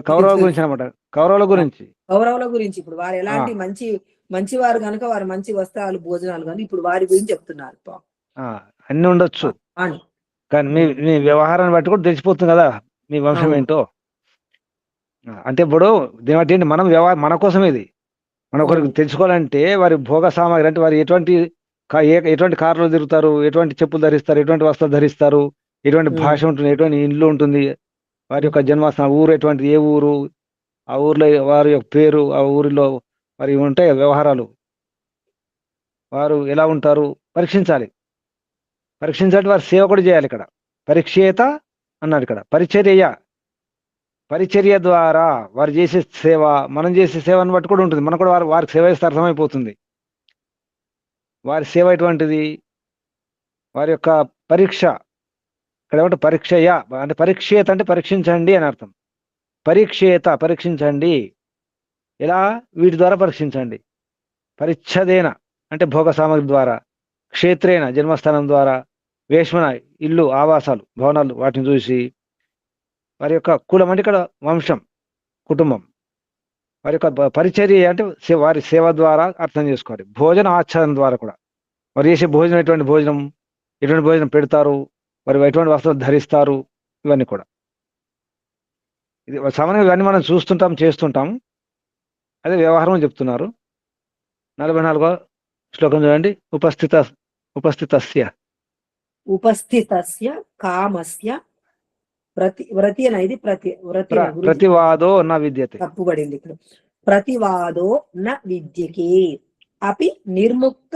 Speaker 1: కౌరవుల గురించి అనమాట. కౌరవుల గురించి
Speaker 4: ఇప్పుడు వారు ఎలాంటి మంచి వారు కనుక వారు మంచి వస్త్రాలు, భోజనాలు కానీ ఇప్పుడు వారి గురించి చెప్తున్నారు.
Speaker 1: అన్ని ఉండొచ్చు, కానీ మీ వ్యవహారాన్ని బట్టి కూడా తెలిసిపోతుంది కదా మీ వంశం ఏంటో. అంటే ఇప్పుడు దీని బట్టి ఏంటి, మన కోసం ఇది, మన ఒకరికి తెలుసుకోవాలంటే వారి భోగ సామాగ్రి అంటే వారు ఎటువంటి కార్లు తిరుగుతారు, ఎటువంటి చెప్పులు ధరిస్తారు, ఎటువంటి వస్త్రాలు ధరిస్తారు, ఎటువంటి భాష ఉంటుంది, ఎటువంటి ఇల్లు ఉంటుంది, వారి యొక్క జన్మస్థానం, ఊరు ఎటువంటి, ఏ ఊరు, ఆ ఊర్లో వారి యొక్క పేరు, ఆ ఊరిలో వారి ఉంటాయి వ్యవహారాలు, వారు ఎలా ఉంటారు పరీక్షించాలి. వారి సేవ కూడా చేయాలి. ఇక్కడ పరీక్షేత అన్నాడు. ఇక్కడ పరిచర్య ద్వారా వారు చేసే సేవ, మనం చేసే సేవను బట్టి కూడా ఉంటుంది. మనం కూడా వారికి సేవ చేస్తే అర్థమైపోతుంది వారి సేవ ఎటువంటిది, వారి యొక్క పరీక్ష. ఇక్కడ ఏమంటే పరీక్షయ అంటే పరీక్షేత అంటే పరీక్షించండి అని అర్థం. పరీక్షించండి. ఎలా? వీటి ద్వారా పరీక్షించండి. పరిచ్ఛదేన అంటే భోగ సామగ్రి ద్వారా, క్షేత్రేణ జన్మస్థానం ద్వారా, వేష్మన ఇల్లు, ఆవాసాలు, భవనాలు, వాటిని చూసి, వారి యొక్క కులం అంటే ఇక్కడ వంశం, కుటుంబం, వారి యొక్క పరిచర్య అంటే వారి సేవ ద్వారా అర్థం చేసుకోవాలి. భోజన ఆచ్ఛాదన ద్వారా కూడా వారు చేసే భోజనం ఎటువంటి భోజనం పెడతారు, వారు ఎటువంటి వస్త్రాలు ధరిస్తారు, ఇవన్నీ కూడా. ఇది సామాన్యంగా ఇవన్నీ మనం చూస్తుంటాం, చేస్తుంటాం. అదే వ్యవహారం చెప్తున్నారు. 44వ శ్లోకం చూడండి.
Speaker 4: ఉపస్థితస్య కామస్య వ్రతి అనేది
Speaker 1: ప్రతివాదో న విద్యతే.
Speaker 4: తప్పుబడింది ఇక్కడ. ప్రతివాదో న విద్యకే అపి నిర్ముక్త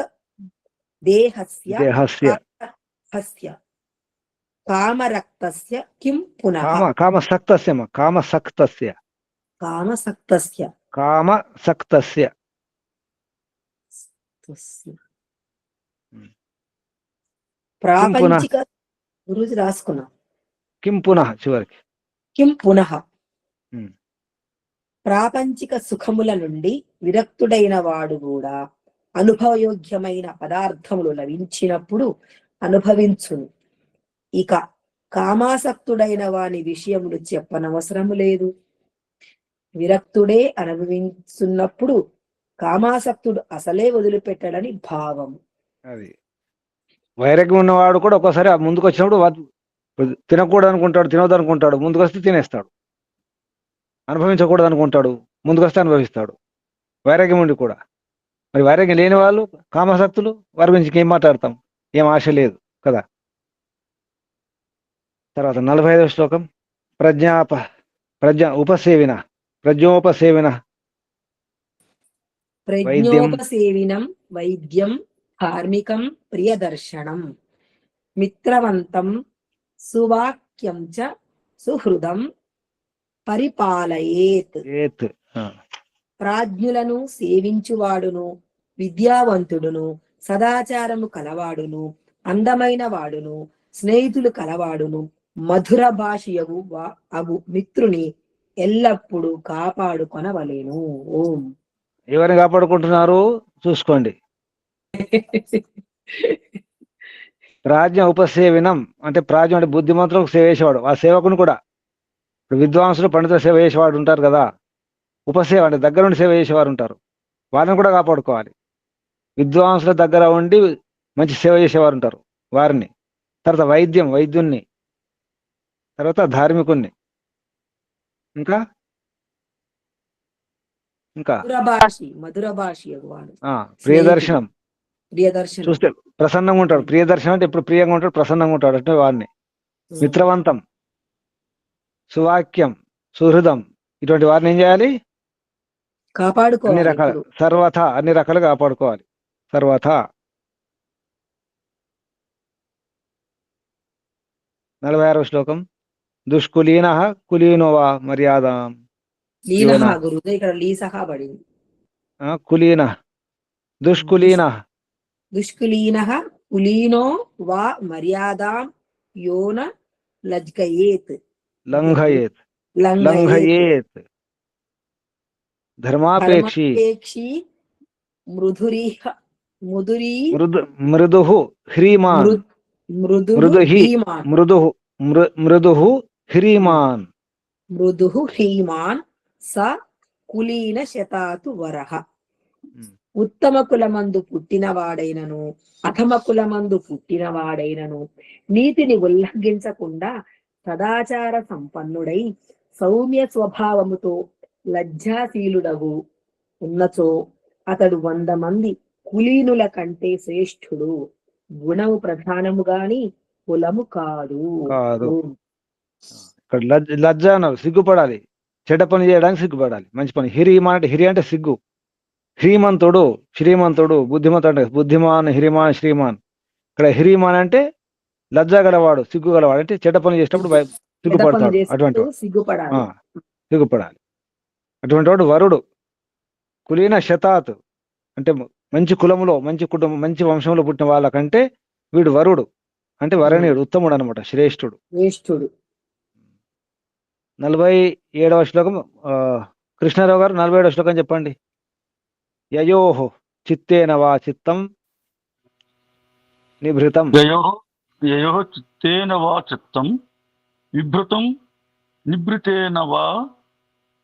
Speaker 4: దేహస్య హస్య కామరక్తస్య కిం పునః
Speaker 1: కామసక్తస్య
Speaker 4: కామసక్తస్య
Speaker 1: కామసక్తస్య
Speaker 4: ప్రాపంచిక గురుజీ రాసుకున్నాం.
Speaker 1: కిం పునః చివరికి
Speaker 4: కిం పునః
Speaker 1: ఉమ్.
Speaker 4: ప్రాపంచిక సుఖముల నుండి విరక్తుడైన వాడు కూడా అనుభవయోగ్యమైన పదార్థములు లభించినప్పుడు అనుభవించును. ఇక కామాసక్తుడైన వాని విషయములు చెప్పనవసరము లేదు. విరక్తుడే అనుభవిస్తున్నప్పుడు కామాసక్తుడు అసలే వదిలిపెట్టడని భావము.
Speaker 1: అది వైరాగ్యం ఉన్నవాడు కూడా ఒక్కోసారి ముందుకు వచ్చినప్పుడు తినకూడదు అనుకుంటాడు, తినవద్దు అనుకుంటాడు, ముందుకు వస్తే తినేస్తాడు. అనుభవించకూడదు అనుకుంటాడు, ముందుకు వస్తే అనుభవిస్తాడు. వైరాగ్యం ఉండి కూడా. మరి వైరాగ్యం లేని వాళ్ళు కామాసక్తులు, వారి గురించి ఏం మాట్లాడతాం, ఏం ఆశ లేదు కదా. తర్వాత 45వ శ్లోకం. ప్రజ్ఞోపసేవిన
Speaker 4: ప్రజ్ఞోపసేవినం వైద్యం ధార్మికం ప్రియదర్శనం మిత్రవంతం సువాక్యం చ సుహృదం పరిపాలయేత్. ప్రాజ్ఞులను సేవించువాడును, విద్యావంతుడును, సదాచారము కలవాడును, అందమైన వాడును, స్నేహితులు కలవాడును, మధుర భాషయగు అగు మిత్రుని ఎల్లప్పుడూ కాపాడుకొనవలేను. ఓం.
Speaker 1: ఎవరిని కాపాడుకుంటున్నారు చూసుకోండి. ప్రాజ్ఞ ఉపసేవినం అంటే ప్రాజ్ఞ అంటే బుద్ధిమంతులకు సేవ చేసేవాడు, ఆ సేవకుని కూడా. ఇప్పుడు విద్వాంసులు పండితులు సేవ చేసేవాడు ఉంటారు కదా, ఉపసేవ అంటే దగ్గర నుండి సేవ చేసేవారు ఉంటారు, వాళ్ళని కూడా కాపాడుకోవాలి. విద్వాంసుల దగ్గర ఉండి మంచి సేవ చేసేవారు ఉంటారు, వారిని. తర్వాత వైద్యుణ్ణి, తర్వాత ధార్మికుణ్ణి, ఇంకా
Speaker 4: మధుర భాషి
Speaker 1: ప్రియదర్శనం.
Speaker 4: ప్రియదర్శనం
Speaker 1: చూస్తే ప్రసన్నంగా ఉంటాడు. ప్రియదర్శనం అంటే ఎప్పుడు ప్రియంగా ఉంటాడు, ప్రసన్నంగా ఉంటాడు అంటే వారిని. మిత్రవంతం, సువాక్యం, సుహృదం, ఇటువంటి వారిని ఏం చేయాలి?
Speaker 4: కాపాడుకోవాలి.
Speaker 1: అన్ని రకాల సర్వథా అన్ని రకాలుగా కాపాడుకోవాలి. సర్వథా. 46వ శ్లోకం. దుష్కులీన కులీనోవా మర్యాద. కులీన దుష్కులీన
Speaker 4: కులీనో వా మర్యాదాం యోన లజ్గయేత్
Speaker 1: లంఘయేత్ ధర్మాపేక్షి మృదు హ్రీమాన్
Speaker 4: స కులీన శతాతు వరహ. ఉత్తమ కులమందు పుట్టినవాడైనను అధమ కులమందు పుట్టినవాడైనను నీతిని ఉల్లంఘించకుండా సదాచార సంపన్నుడై సౌమ్య స్వభావముతో లజ్జాశీలుడగు ఉన్నచో అతడు 100 మంది కులీనుల కంటే శ్రేష్ఠుడు. గుణము ప్రధానము గాని కులము కాదు.
Speaker 1: ఇక్కడ లజ్జ అన్నారు, సిగ్గుపడాలి. చెడ్డ పని చేయడానికి సిగ్గుపడాలి, మంచి పని. హిరి అంటే సిగ్గు. శ్రీమంతుడు, బుద్ధిమంతుడు అంటే బుద్ధిమాన్, హిరిమాన్, శ్రీమాన్. ఇక్కడ హిరిమాన్ అంటే లజ్జ గలవాడు, సిగ్గు గలవాడు, అంటే చెడ్డ పని చేసినప్పుడు సిగ్గుపడతాడు. అటువంటి సిగ్గుపడాలి. అటువంటి వాడు వరుడు. కులీన శతాత్ అంటే మంచి కులములో, మంచి కుటుంబం, మంచి వంశంలో పుట్టిన వాళ్ళకంటే వీడు వరుడు అంటే వరణీయుడు, ఉత్తముడు అనమాట, శ్రేష్ఠుడు. 47వ శ్లోకం. కృష్ణారావు గారు 47వ శ్లోకం చెప్పండి. యయోహో చిత్తేన వా చిత్తం నిభృతం.
Speaker 3: యయోహో చిత్తేన వా చిత్తం విభృతం నిభృతేన వా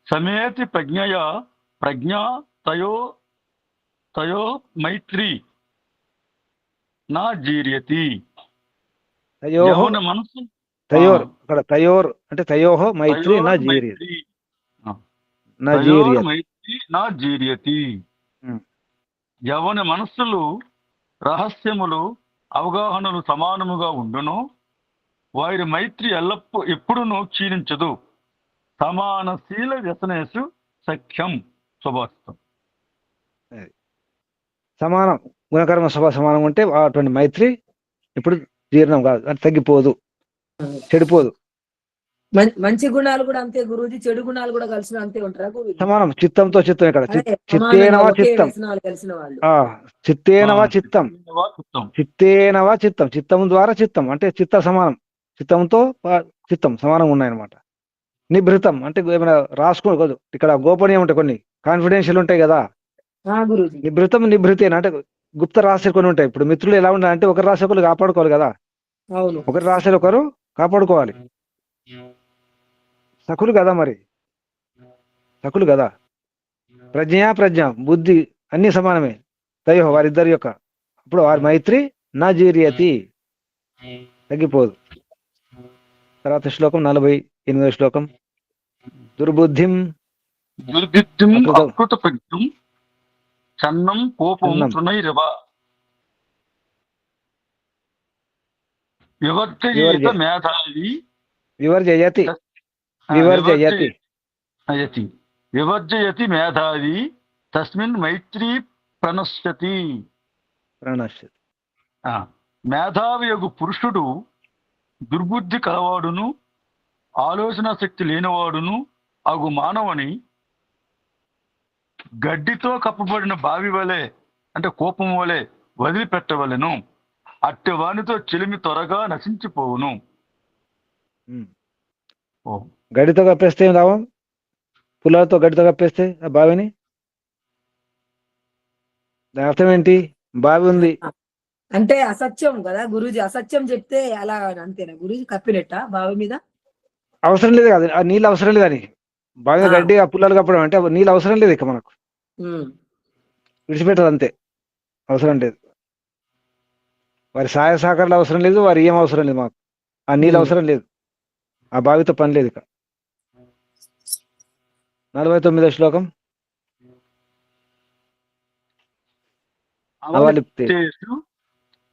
Speaker 3: సమేతి ప్రజ్ఞా తయో మైత్రి నా జీర్యతి. మనసు
Speaker 1: తయోర్ అంటే తయోహో మైత్రి నా
Speaker 3: జీర్యతి. యవని మనస్సులు రహస్యములు అవగాహనలు సమానముగా ఉండును, వారి మైత్రి ఎప్పుడునూ క్షీణించదు. సమానశీల వ్యసనేసు సఖ్యం స్వభావితం.
Speaker 1: సమానం గుణకర్మ స్వభావ సమానం ఉంటే అటువంటి మైత్రి ఇప్పుడు జీర్ణం కాదు, అంటే తగ్గిపోదు, చెడిపోదు.
Speaker 4: మంచి గుణాలు కూడా అంతే గురూజీ, చెడు గుణాలు కూడా కలిసిన అంతే ఉంటారా గురూజీ?
Speaker 1: సమానం, చిత్తంతో చిత్తం ఇక్కడ
Speaker 4: అదే సమానంగా
Speaker 1: చిత్తేనవా
Speaker 4: ఒకే
Speaker 1: చిత్తం,
Speaker 4: వ్యసనాలు కలిసిన వాళ్ళు.
Speaker 1: చిత్తేనవా చిత్తం,
Speaker 3: చిత్తం.
Speaker 1: చిత్తేనవా చిత్తం, చిత్తం ద్వారా చిత్తం అంటే చిత్త సమానం, చిత్తంతో చిత్తం సమానంగా ఉన్నాయన్నమాట. నిభృతం అంటే ఏమైనా రాసుకోకూడదు, ఇక్కడ గోపనీయం ఉంటాయి, కొన్ని కాన్ఫిడెన్షియల్ ఉంటాయి కదా.
Speaker 4: గురూజీ
Speaker 1: నిభృతం నిభృతేన అంటే గుప్త రహస్యాలు కొన్ని ఉంటాయి. ఇప్పుడు మిత్రులు ఎలా ఉండాలంటే ఒకరు రాసే ఒకరు కాపాడుకోవాలి కదా,
Speaker 4: అవును.
Speaker 1: ఒకరు రాసే ఒకరు కాపాడుకోవాలి. సఖులు కదా, మరి సఖులు కదా. ప్రజ్ఞ బుద్ధి అన్ని సమానమే, తయో వారిద్దరి యొక్క. అప్పుడు వారి మైత్రి నా జీరియతి, తగ్గిపోదు. తర్వాత శ్లోకం 48వ శ్లోకం. దుర్బుద్ధిం
Speaker 3: దుర్బుద్ధిం అకృత ప్రజ్ఞం చన్నం కోపం తృణైరవ వివర్జయేత మేధావి
Speaker 1: వివర్జయతి
Speaker 3: వివర్జయతి మేధావి తస్మిన్ మైత్రీ ప్రణశ్యతి. మేధావి యొక్క పురుషుడు దుర్బుద్ధి కలవాడును ఆలోచన శక్తి లేనివాడును అగు మానవుని గడ్డితో కప్పబడిన బావి వలె అంటే కోపం వలె వదిలిపెట్టవలెను. అట్టి వానితో చెలిమి త్వరగా నశించిపోవును.
Speaker 1: గడ్డితో కప్పేస్తే ఏం లాభం? పుల్లలతో గడ్డితో కప్పేస్తే ఆ బావిని, దాని అర్థం ఏంటి? బావి ఉంది
Speaker 4: అంటే అసత్యం కదా గురూజీ, అసత్యం చెప్తే అలా అంతేనా గురూజీ? కప్పినట్ట బావి మీద
Speaker 1: అవసరం లేదు కదా, ఆ నీళ్ళు అవసరం లేదు అని. బావి గడ్డి ఆ పుల్లలు కప్పడం అంటే నీళ్ళు అవసరం లేదు, ఇక మనకు విడిచిపెట్టదు అంతే, అవసరం లేదు. వారి సహాయ సహకారాలు అవసరం లేదు, వారి ఏం అవసరం లేదు, మాకు ఆ నీళ్ళు అవసరం లేదు, ఆ బావితో పని లేదు. ఇక 49వ శ్లోకం.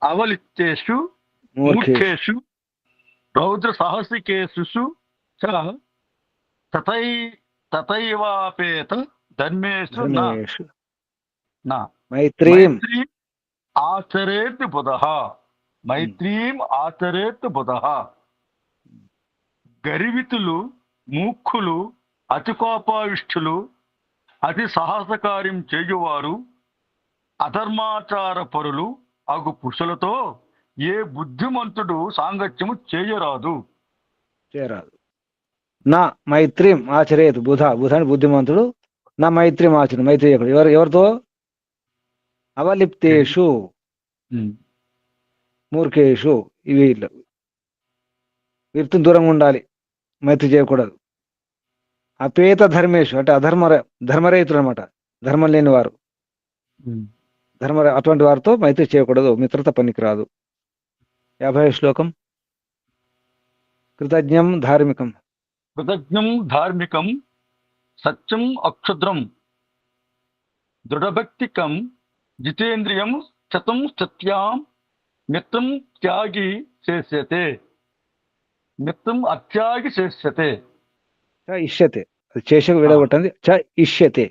Speaker 3: అవలిప్తేషు మూర్ఖేషు రౌద్ర సాహసికేషు తథైవాపేత ధర్మేషు నా మైత్రీం ఆచరేత్ బుధః. మైత్రీం ఆచరేత్ బుధః. గర్వితులు, మూర్ఖులు, అతి కోపావిష్ఠులు, అతి సాహసకార్యం చేయువారు, అధర్మాచార పరులు అగు పురుషులతో ఏ బుద్ధిమంతుడు సాంగత్యము చేయరాదు.
Speaker 1: నా మైత్రీం ఆచరేత్ బుధ అని బుద్ధిమంతుడు, నా మైత్రీం ఆచరణ మైత్రి ఎవరితో? అవలిప్తేషు మూర్ఖేషు, వీరితో దూరంగా ఉండాలి, మైత్రి చేయకూడదు. అపేత ధర్మేషు అంటే ధర్మరహితులు అనమాట, ధర్మం లేని వారు, అటువంటి వారితో మైత్రి చేయకూడదు, మిత్రత పనికిరాదు. 50వ శ్లోకం. కృతజ్ఞం
Speaker 3: ధార్మికం సత్యం అక్షుద్రం దృఢభక్తికం జితేంద్రియం శతం సత్యాం మిత్రం త్యాగి శేష్యతే. మిత్రం అత్యాగి శేష్యతే.
Speaker 1: ఇష్యతే, అది చేసే విడగొట్టండి. ఇష్యతే.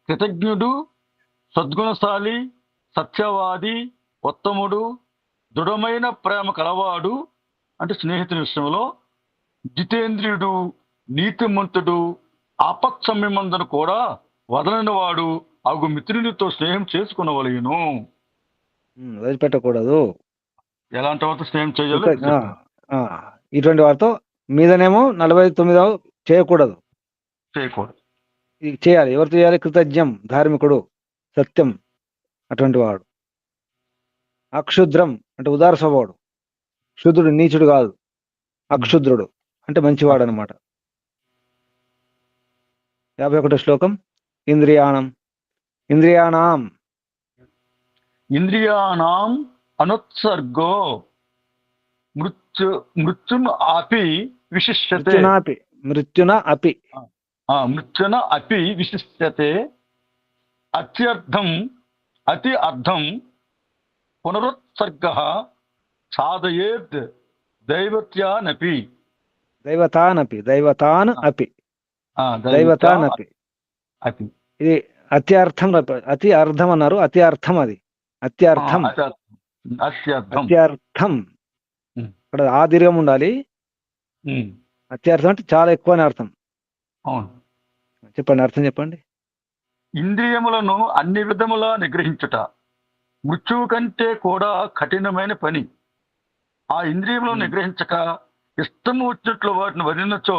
Speaker 3: కృతజ్ఞుడు, సద్గుణశాలి, సత్యవాది, ఉత్తముడు, దృఢమైన ప్రేమ కలవాడు అంటే స్నేహితుని విషయంలో, జితేంద్రియుడు, నీతిమంతుడు, ఆపత్సమయమందును కూడా వదలని వాడు అగు మిత్రునితో స్నేహం చేసుకునవలెను.
Speaker 1: వదిలిపెట్టకూడదు.
Speaker 3: ఎలాంటి వారితో స్నేహం చేయాలో
Speaker 1: ఇటువంటి వారితో మీదనేమో 49వ చేయకూడదు. చేయాలి. ఎవరితో చేయాలి? కృతజ్ఞం ధార్మికుడు, సత్యం అటువంటి వాడు. అక్షుద్రం అంటే ఉదార స్వభావుడు, శుద్ధుడు నీచుడు కాదు, అక్షుద్రుడు అంటే మంచివాడు అనమాట. 51వ శ్లోకం. ఇంద్రియాణం
Speaker 3: అనుత్సర్గో మృత్యున్ అపి విశిష్యతే.
Speaker 1: మృత్యున అపి
Speaker 3: విశిష్యతే. అతి అర్థం పునరుత్సర్గః సాధయేత్ దైవతాన్ అపి.
Speaker 1: ఇది అత్యర్థం అతి అర్థం అన్నారు, అతి అర్థం అది అత్యర్థం.
Speaker 3: అత్యర్థం.
Speaker 1: అత్యర్థం
Speaker 3: ఉమ్.
Speaker 1: ఇక్కడ ఆ దీర్ఘం ఉండాలి.
Speaker 3: ఉమ్.
Speaker 1: అత్యర్థం అంటే చాలా ఎక్కువ అని అర్థం.
Speaker 3: అవును.
Speaker 1: చెప్పండి, అర్థం చెప్పండి.
Speaker 3: ఇంద్రియములను అన్ని విధములా నిగ్రహించుట మృత్యువు కంటే కూడా కఠినమైన పని. ఆ ఇంద్రియములను నిగ్రహించక ఇష్టము వచ్చినట్లు వాటిని వదిలినచో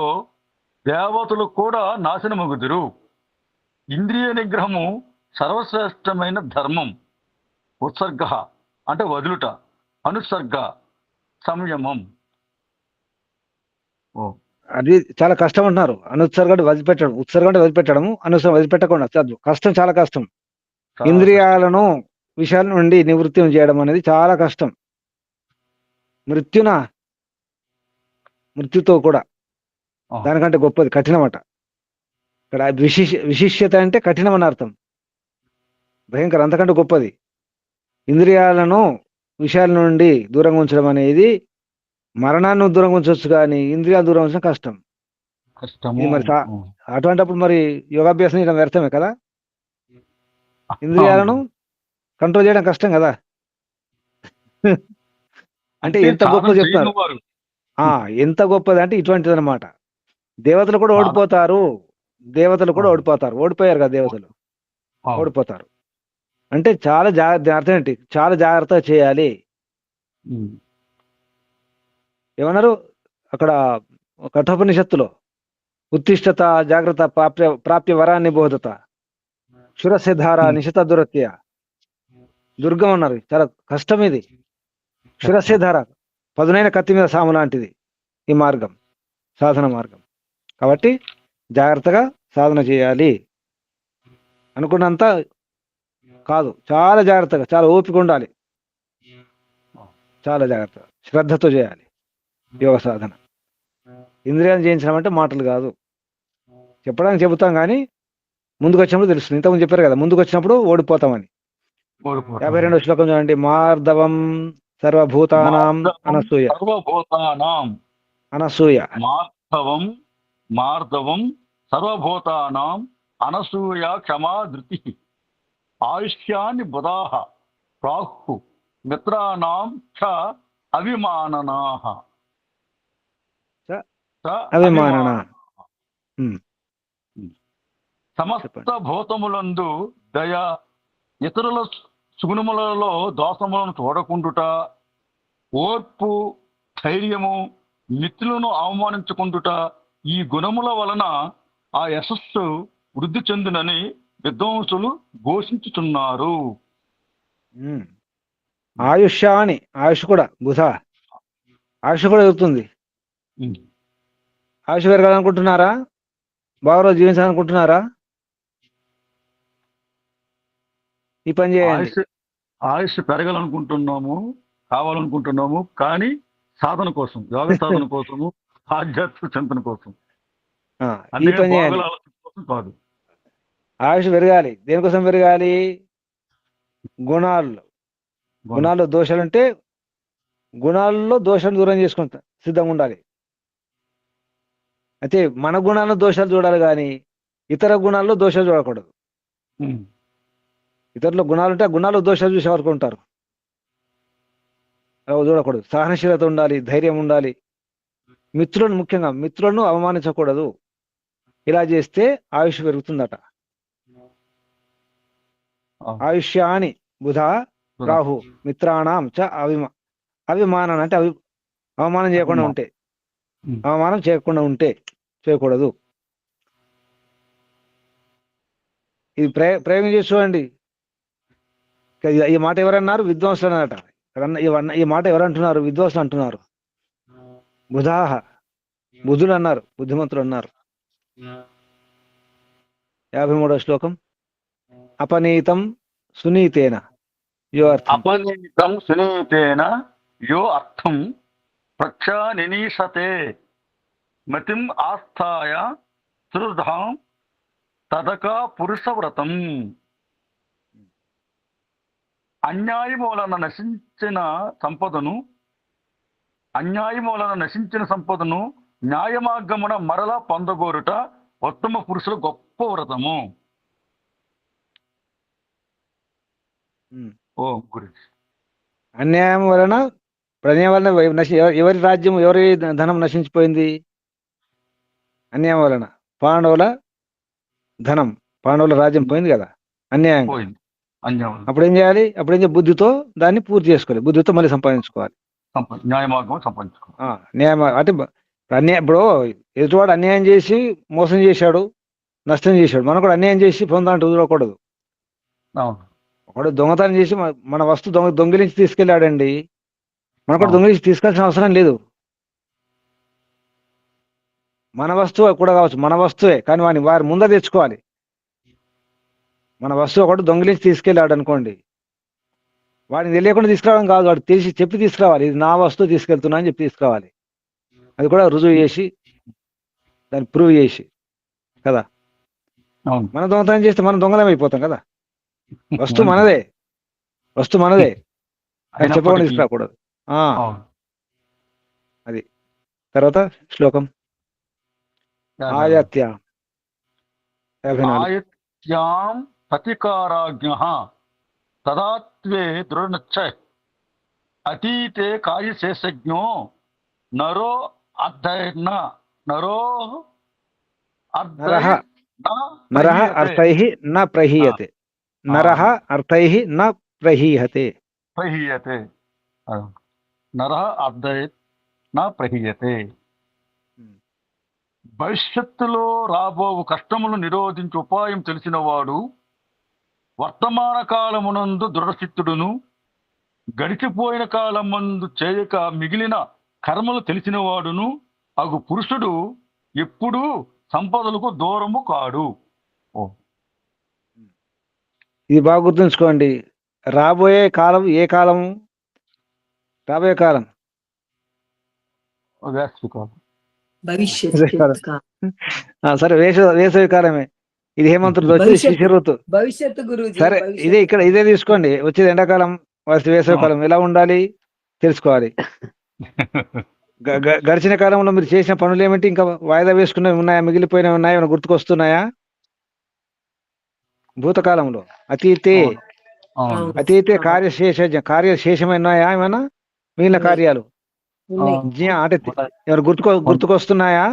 Speaker 3: దేవతలు కూడా నాశనమగుదురు. ఇంద్రియ నిగ్రహము సర్వశ్రేష్టమైన ధర్మం. ఉత్సర్గ అంటే వదులుట, అనుసర్గ సంయమం. ఓ
Speaker 1: అది చాలా కష్టం అంటున్నారు. అనుత్సర్గ వదిలిపెట్టడం, ఉత్సర్గ అంటే వదిలిపెట్టడము, అనుసర్గ వదిలిపెట్టకుండా చదువు కష్టం, చాలా కష్టం.
Speaker 3: చాలా
Speaker 1: ఇంద్రియాలను విషయాల నుండి నివృత్తి చేయడం అనేది చాలా కష్టం. మృత్యుతో కూడా
Speaker 3: కష్టం.
Speaker 1: దానికంటే గొప్పది కఠినమట. ఇక్కడ విశిష్యత అంటే కఠినం అని అర్థం. భయంకర, అంతకంటే గొప్పది. ఇంద్రియాలను విషయాల నుండి దూరంగా ఉంచడం అనేది మరణాన్ని దూరంగా ఉంచవచ్చు, కానీ ఇంద్రియాలు దూరం ఉంచడం కష్టం.
Speaker 3: కష్టము.
Speaker 1: ఇది మరి అటువంటిప్పుడు మరి యోగాభ్యాసం చేయడం వ్యర్థమే కదా. ఇంద్రియాలను కంట్రోల్ చేయడం కష్టం కదా. అంటే ఎంత గొప్ప చెప్తారు. ఎంత గొప్పది అంటే ఇటువంటిది అనమాట. దేవతలు కూడా ఓడిపోతారు, ఓడిపోయారు కదా దేవతలు, ఓడిపోతారు. అంటే చాలా అర్థం ఏంటి, చాలా జాగ్రత్తగా చేయాలి. ఏమన్నారు అక్కడ కఠోపనిషత్తులో, ఉత్తిష్టత జాగ్రత్త ప్రాప్య వరాన్ని బోధత శురస్యధార నిశిత దురత్య. దుర్గం అన్నారు, చాలా కష్టం ఇది. శురస్యధార పదునైన కత్తి మీద సాము లాంటిది ఈ మార్గం, సాధన మార్గం. కాబట్టి జాగ్రత్తగా సాధన చేయాలి. అనుకున్నంత కాదు, చాలా జాగ్రత్తగా, చాలా ఓపిక ఉండాలి, చాలా జాగ్రత్తగా శ్రద్ధతో చేయాలి యోగ సాధన. ఇంద్రియాలు జయించడం అంటే మాటలు కాదు, చెప్పడానికి చెబుతాం కానీ ముందుకు వచ్చినప్పుడు తెలుస్తుంది. ఇంతకుముందు చెప్పారు కదా, ముందుకు వచ్చినప్పుడు ఓడిపోతామని. 52వ శ్లోకం చూడండి. మార్దవం సర్వభూతానాం అనసూయ. అనసూయ.
Speaker 3: మార్దవం సర్వభూతానాం అనసూయ క్షమా ధృతి ఆయుష్యాన్ని బుధాః ప్రాహు మిత్రాణాం చ అవిమాననాః.
Speaker 1: అవిమానన.
Speaker 3: సమస్త భూతములందు దయ, ఇతరుల సుగుణములలో దోషములను చూడకుండుట, ఓర్పు, ధైర్యము, మిత్రులను అవమానించుకుంటుట, ఈ గుణముల వలన ఆ యశస్సు వృద్ధి చెందునని విద్వాంసులు ఘోషించుతున్నారు.
Speaker 1: ఆయుష్యాని, ఆయుష్ కూడా బుధ, ఆయుష్ కూడా ఎదుగుతుంది. ఆయుష్ పెరగాలనుకుంటున్నారా? బాగా రోజు జీవించాలనుకుంటున్నారా? ఈ పని చేయండి.
Speaker 3: ఆయుష్ పెరగాలనుకుంటున్నాము, కావాలనుకుంటున్నాము, కానీ సాధన కోసం, యోగ సాధన కోసము, ఆధ్యాత్మిక చింతన కోసం,
Speaker 1: ఈ పని చేయండి.
Speaker 3: కాదు.
Speaker 1: ఆయుష్ పెరగాలి. దేనికోసం పెరగాలి? గుణాల్లో దోషాలుంటే గుణాల్లో దోషాలు దూరం చేసుకుంటా సిద్ధంగా ఉండాలి. అయితే మన గుణాల్లో దోషాలు చూడాలి, కానీ ఇతర గుణాల్లో దోషాలు చూడకూడదు. ఇతరుల గుణాలు ఉంటే ఆ గుణాలు దోషాలు చూసే వరకు ఉంటారు, అలా చూడకూడదు. సహనశీలత ఉండాలి, ధైర్యం ఉండాలి. ముఖ్యంగా మిత్రులను అవమానించకూడదు. ఇలా చేస్తే ఆయుష్ పెరుగుతుందట. ఆయుష్యాని బుధ రాహు మిత్రాణం చ అవిమానం అంటే అవమానం చేయకుండా ఉంటే, అవమానం చేయకూడదు. ఇది ప్రయోగం చేసి చూడండి. ఈ మాట ఎవరన్నారు? విద్వాంసులు అన్నట. ఈ మాట ఎవరంటున్నారు? విద్వాంసులు అంటున్నారు. బుధాహ, బుధులు అన్నారు, బుద్ధిమంతులు అన్నారు. 53వ శ్లోకం. అపనీతం సునీతేన యో అర్థం.
Speaker 3: అపనీతం సునీతేన యో అర్థం ప్రక్షానినీషతే మతిం ఆస్థాయ త్రుధాం తదకా పురుషవ్రతం. అన్యాయం వలన నశించిన సంపదను న్యాయ మార్గమున మరలా పొందగోరుట ఉత్తమ పురుషుల గొప్ప వ్రతము.
Speaker 1: ఉమ్.
Speaker 3: ఓం గురించి
Speaker 1: అన్యాయం వలన ప్రళయం వలన ఎవరి రాజ్యం ఎవరి ధనం నశించిపోయింది? అన్యాయం వలన పాండవుల ధనం, పాండవుల రాజ్యం పోయింది కదా అన్యాయంగా.
Speaker 3: పోయింది. అన్యాయం
Speaker 1: అప్పుడు ఏం చేయాలి? అప్పుడు ఏం చేయాలి? బుద్ధితో దాన్ని పూర్తి చేసుకోవాలి, బుద్ధితో మళ్ళీ సంపాదించుకోవాలి.
Speaker 3: న్యాయ మార్గం సంపాదించుకోవాలి.
Speaker 1: న్యాయం అంటే అన్యాయం. ఇప్పుడు ఎదుటివాడు అన్యాయం చేసి మోసం చేశాడు, నష్టం చేశాడు, మనం కూడా అన్యాయం చేసి పొందాలంటే వదలకూడదు.
Speaker 3: అవును.
Speaker 1: ఒకడు దొంగతనం చేసి మన వస్తువు దొంగిలించి తీసుకెళ్ళాడండి, మనం కూడా దొంగిలించి తీసుకెళ్ళాల్సిన అవసరం లేదు. మన వస్తువు కూడా కావచ్చు, మన వస్తువే, కానీ వారి ముందర తెచ్చుకోవాలి. మన వస్తువు ఒకటి దొంగిలించి తీసుకెళ్ళాడు అనుకోండి, వాడిని తెలియకుండా తీసుకురావడం కాదు, వాడు తెలిసి చెప్పి తీసుకురావాలి, ఇది నా వస్తువు తీసుకెళ్తున్నా అని చెప్పి తీసుకురావాలి. అది కూడా రుజువు చేసి దాన్ని ప్రూవ్ చేసి కదా.
Speaker 3: అవును.
Speaker 1: మనం దొంగతనం చేస్తే మనం దొంగలం అయిపోతాం కదా. వస్తువు మనదే, వస్తువు మనదే, అది చెప్పకుండా తీసుకురాకూడదు.
Speaker 3: అవును.
Speaker 1: అది. తర్వాత శ్లోకం ఆయత్య 54.
Speaker 3: ఆయత్యాం ప్రతికారాజ్ఞ తదాత్వే దృఢనిశ్చయ అతీతే కార్యశేషజ్ఞో నరో అర్ధైర్న
Speaker 1: నరః అర్థైః న ప్రహీయతే. నరః అర్థైః న ప్రహీయతే.
Speaker 3: నరః అర్ధైః న ప్రహీయతే. భవిష్యత్తులో రాబోవు కష్టములు నిరోధించే ఉపాయం తెలిసినవాడు, వర్తమాన కాలమునందు దృఢచిత్తుడును, గడిచిపోయిన కాలమందు చేయక మిగిలిన కర్మలు తెలిసిన వాడును అగు పురుషుడు ఎప్పుడూ సంపదలకు దూరము కాడు.
Speaker 1: ఇది బాగా గుర్తుంచుకోండి. రాబోయే కాలం ఏ కాలము? రాబోయే కాలం సరే, వేసవి కాలమే. ఇది హేమంతుడు వచ్చి శిశిర ఋతువు.
Speaker 4: భవిష్యత్తు గురుజీ.
Speaker 1: సరే, ఇదే తీసుకోండి. వచ్చేది ఎండాకాలం, వేసవి కాలం. ఎలా ఉండాలి తెలుసుకోవాలి. గడిచిన కాలంలో మీరు చేసిన పనులు ఏమిటి? ఇంకా వాయిదా వేసుకున్నవి ఉన్నాయా? మిగిలిపోయినవి ఉన్నాయా? ఏమైనా గుర్తుకొస్తున్నాయా? భూతకాలంలో అతీతే కార్యశేషమైనాయా? ఏమైనా మిగిలిన కార్యాలు అంటే ఎవరు గుర్తుకొస్తున్నాయా?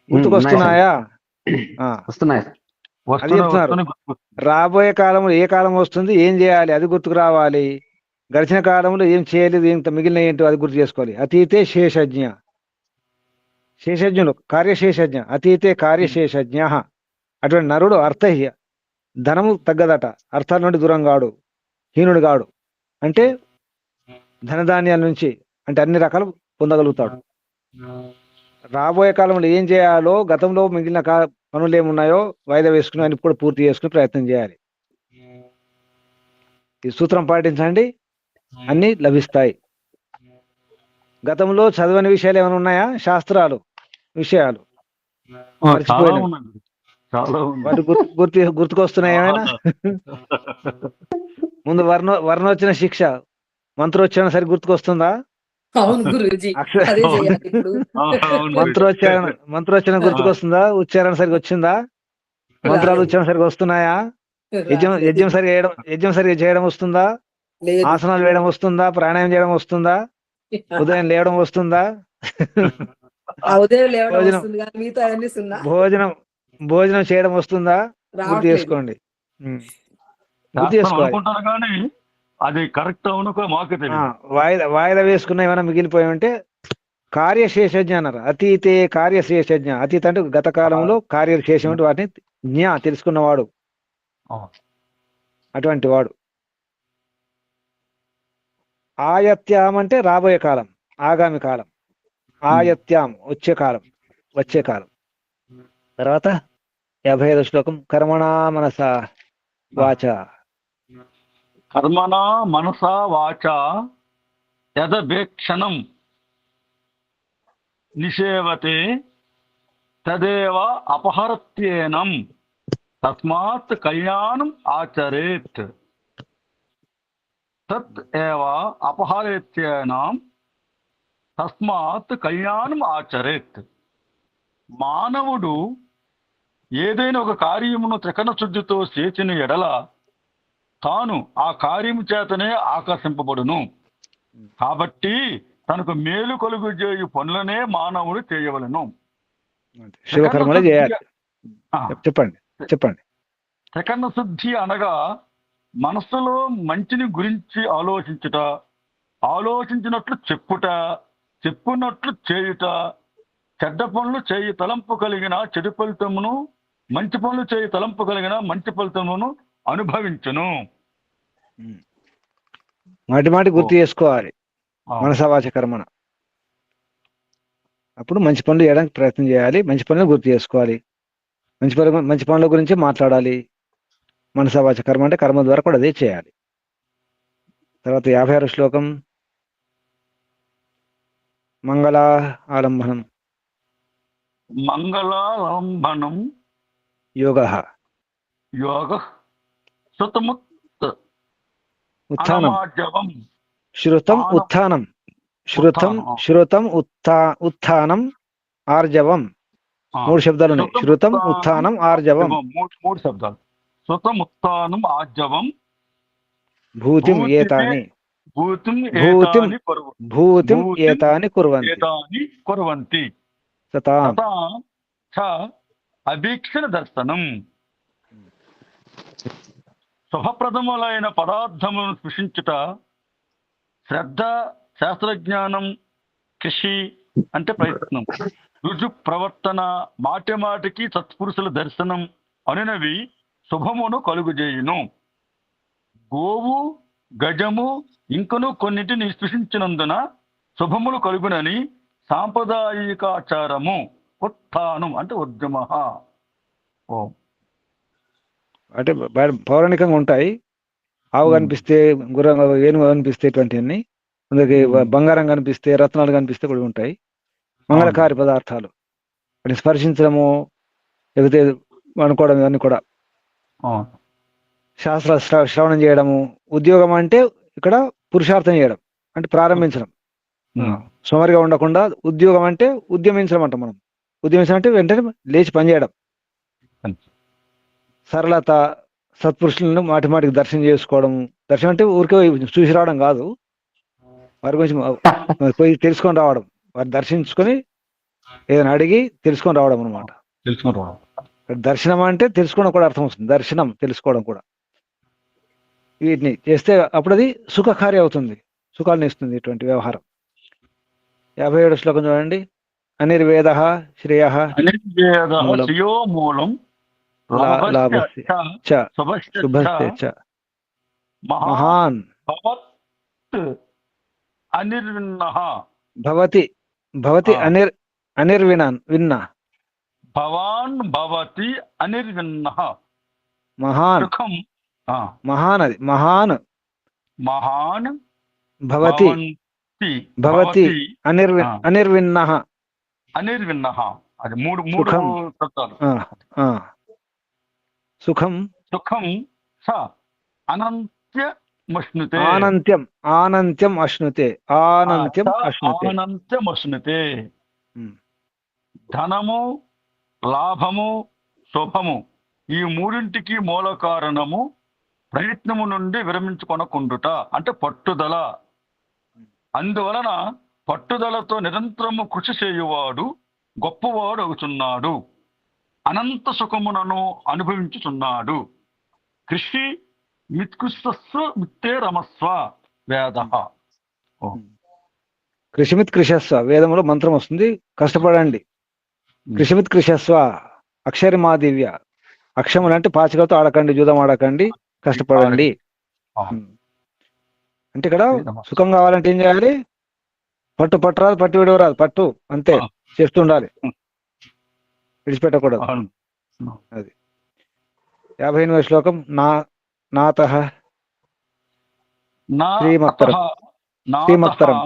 Speaker 1: గుర్తుకొస్తున్నాయా? అది చెప్తున్నారు. రాబోయే కాలంలో ఏ కాలం వస్తుంది, ఏం చేయాలి, అది గుర్తుకు రావాలి. గడిచిన కాలంలో ఏం చేయలేదు, ఇంత మిగిలిన ఏంటో అది గుర్తు చేసుకోవాలి. అతీతే శేషజ్ఞ, శేషజ్ఞులు కార్యశేషజ్ఞ. అతీతే కార్యశేషజ్ఞ. అటువంటి నరుడు అర్థహ్య, ధనము తగ్గదట, అర్థాల నుండి దూరం కాడు, హీనుడు కాడు. అంటే ధనధాన్యాల నుంచి అంటే అన్ని రకాలు పొందగలుగుతాడు. రాబోయే కాలంలో ఏం చేయాలో, గతంలో మిగిలిన పనులు ఏమున్నాయో వాయిదా వేసుకుని అన్ని కూడా పూర్తి చేసుకుని ప్రయత్నం చేయాలి. ఈ సూత్రం పాటించండి, అన్ని లభిస్తాయి. గతంలో చదవని విషయాలు ఏమైనా ఉన్నాయా? శాస్త్రాలు విషయాలు మర్చిపోయిన వాటి గుర్తుకొస్తున్నాయి ఏమైనా? ముందు వర్ణోచ్చిన శిక్ష, మంత్రోచ్చారణ సరి గుర్తుకొస్తుందా? మంత్రోచ్చారణ గుర్తుకొస్తుందా? ఉచ్చారణ సరిగా వచ్చిందా? మంత్రాలు ఉచ్చారణ సరిగా వస్తున్నాయా? యజ్ఞం సరిగా చేయడం వస్తుందా? ఆసనాలు వేయడం వస్తుందా? ప్రాణాయామం చేయడం వస్తుందా? ఉదయం లేవడం వస్తుందా? భోజనం చేయడం వస్తుందా? గుర్తు చేసుకోండి.
Speaker 3: అది కరెక్ట్ అవును.
Speaker 1: వాయిదా వేసుకున్న ఏమైనా మిగిలిపోయి ఉంటే కార్యశేషజ్ఞ అన్నారు. అతీతే కార్యశేషజ్ఞ. అతీత అంటే గత కాలంలో కార్యశేషం అంటే వాటిని తెలుసుకున్నవాడు, అటువంటి వాడు. ఆయత్యాం అంటే రాబోయే కాలం, ఆగామి కాలం. ఆయత్యాం వచ్చే కాలం. తర్వాత 55వ శ్లోకం కర్మణా మనసా వాచ.
Speaker 3: కర్మణా మనసా వాచ యదవేక్షణం నిషేవతే తదేవ అపహరత్యేనం తస్మాత్ కళ్యాణం ఆచరేత్. తత్ ఏవ అపహరేత్యేనం తస్మాత్ కళ్యాణం ఆచరేత్. మానవుడు ఏదైనా ఒక కార్యమును త్రికరణ శుద్ధితో చేసిన ఎడల తాను ఆ కార్యము చేతనే ఆకర్షింపబడును. కాబట్టి తనకు మేలు కలుగు చేయు పనులనే మానవుడు చేయవలెను.
Speaker 1: శివకర్మలే చేయాలి. చెప్పండి చెప్పండి.
Speaker 3: త్రికరణ శుద్ధి అనగా మనస్సులో మంచిని గురించి ఆలోచించుట, ఆలోచించినట్లు చెప్పుట, చెప్పున్నట్లు చేయుట, చెడ్డ పనులు చేయి తలంపు కలిగిన చెడు ఫలితమును, మంచి పనులు చేయి తలంపు కలిగిన మంచి ఫలితమును అనుభవించును.
Speaker 1: మాటి మాటి గుర్తు చేసుకోవాలి మనసా వాచ కర్మణ. అప్పుడు మంచి పనులు చేయడానికి ప్రయత్నం చేయాలి, మంచి పనులు గుర్తు చేసుకోవాలి, మంచి పనుల గురించి మాట్లాడాలి. మనసా వాచ కర్మ అంటే కర్మ ద్వారా కూడా అదే చేయాలి. తర్వాత 56వ శ్లోకం. మంగళ ఆలంబనం
Speaker 3: మంగళాలంబనం
Speaker 1: యోగ
Speaker 3: యోగ సుతముత్
Speaker 1: ఉత్థానం
Speaker 3: అనమాజవం
Speaker 1: శ్రుతం
Speaker 3: ఆనం
Speaker 1: ఉత్థానం శ్రుతం ఉత్థానం ఆర్జవం. 3 శబ్దాలు ఉన్నాయి. శ్రుతం ఉత్థానం ఆర్జవం.
Speaker 3: మూడు శబ్దాలు. సుతముత్థానం ఆర్జవం
Speaker 1: భూతిం ఏతాని
Speaker 3: భూతిం
Speaker 1: భూతిం ఏతాని
Speaker 3: కుర్వంతి
Speaker 1: సతాం
Speaker 3: తథా చ అభీక్షణ దర్శనం. శుభప్రదములైన పదార్థములను స్పృశించుట, శ్రద్ధ, శాస్త్రజ్ఞానం, కృషి అంటే ప్రయత్నం, రుజు ప్రవర్తన, మాటికి సత్పురుషుల దర్శనం అనునవి శుభమును కలుగుజేయును. గోవు, గజము ఇంకను కొన్నిటిని స్పృశించినందున శుభములు కలుగునని సాంప్రదాయికాచారము. ఉత్థానం అంటే ఉద్యమ. ఓం
Speaker 1: అంటే పౌరాణికంగా ఉంటాయి. ఆవు కనిపిస్తే, గుర్రం, ఏనుగు కనిపిస్తే, ఇటువంటివన్నీ కొందరికి బంగారం కనిపిస్తే, రత్నాలు కనిపిస్తే కూడా ఉంటాయి. మంగళకారి పదార్థాలు అంటే స్పర్శించడము, లేకపోతే అనుకోవడం, ఇవన్నీ కూడా శాస్త్ర శ్రవణం చేయడము. ఉద్యోగం అంటే ఇక్కడ పురుషార్థం చేయడం అంటే ప్రారంభించడం. సోమరిగా ఉండకుండా ఉద్యోగం అంటే ఉద్యమించడం అంటాం మనం. ఉద్యమించడం అంటే వెంటనే లేచి పనిచేయడం. సరళత, సత్పురుషులను మాటికి దర్శనం చేసుకోవడం. దర్శనం అంటే ఊరికే చూసి రావడం కాదు, వారి గురించి పోయి తెలుసుకొని రావడం, వారిని దర్శించుకొని ఏదైనా అడిగి తెలుసుకొని రావడం అనమాట. దర్శనం అంటే తెలుసుకోవడం కూడా అర్థం వస్తుంది. దర్శనం తెలుసుకోవడం కూడా. వీటిని చేస్తే అప్పుడు అది సుఖకారి అవుతుంది, సుఖాలను ఇస్తుంది ఇటువంటి వ్యవహారం. 57వ శ్లోకం చూడండి. అనిర్వేద శ్రేయ
Speaker 3: మూలం
Speaker 1: మహాన్ భవతి అనిర్విన్న
Speaker 3: భవాన్ భవతి అనిర్విన్న
Speaker 1: మహాన్ మహాన్ అది మహాన్
Speaker 3: మహాన్
Speaker 1: భవతి భవతి అనిర్విన్న
Speaker 3: అనిర్విన్న. అది మూడు శబ్దాలు.
Speaker 1: సుఖం
Speaker 3: సుఖం స అనంత్యమశ్నుతే.
Speaker 1: ఆనంత్యం అశ్నుతే.
Speaker 3: ఆనంత్యమశ్నుతే. ధనము, లాభము, శుభము ఈ మూడింటికి మూల కారణము ప్రయత్నము నుండి విరమించుకొనకుండుట అంటే పట్టుదల. అందువలన పట్టుదలతో నిరంతరము కృషి చేయువాడు గొప్పవాడు అవుతున్నాడు, అనంత సుఖమునను అనుభవించుచున్నాడు. కృషి మిత్కృష్యస్వ మిత్తే రమస్వ వేద.
Speaker 1: కృషిమిత్ కృషస్వ వేదంలో మంత్రం వస్తుంది, కష్టపడండి. కృషిమిత్ కృషస్వ అక్షరమా దివ్య. అక్షములు అంటే పాచికలతో ఆడకండి, జూదం ఆడకండి, కష్టపడండి. అంటే ఇక్కడ సుఖం కావాలంటే ఏం చేయాలి? పట్టురాదు, పట్టు విడవరాదు, పట్టు అంతే చేస్తుండాలి, విడిచిపెట్టకూడదు. అది 58వ శ్లోకం. నాతః శ్రీమత్తరం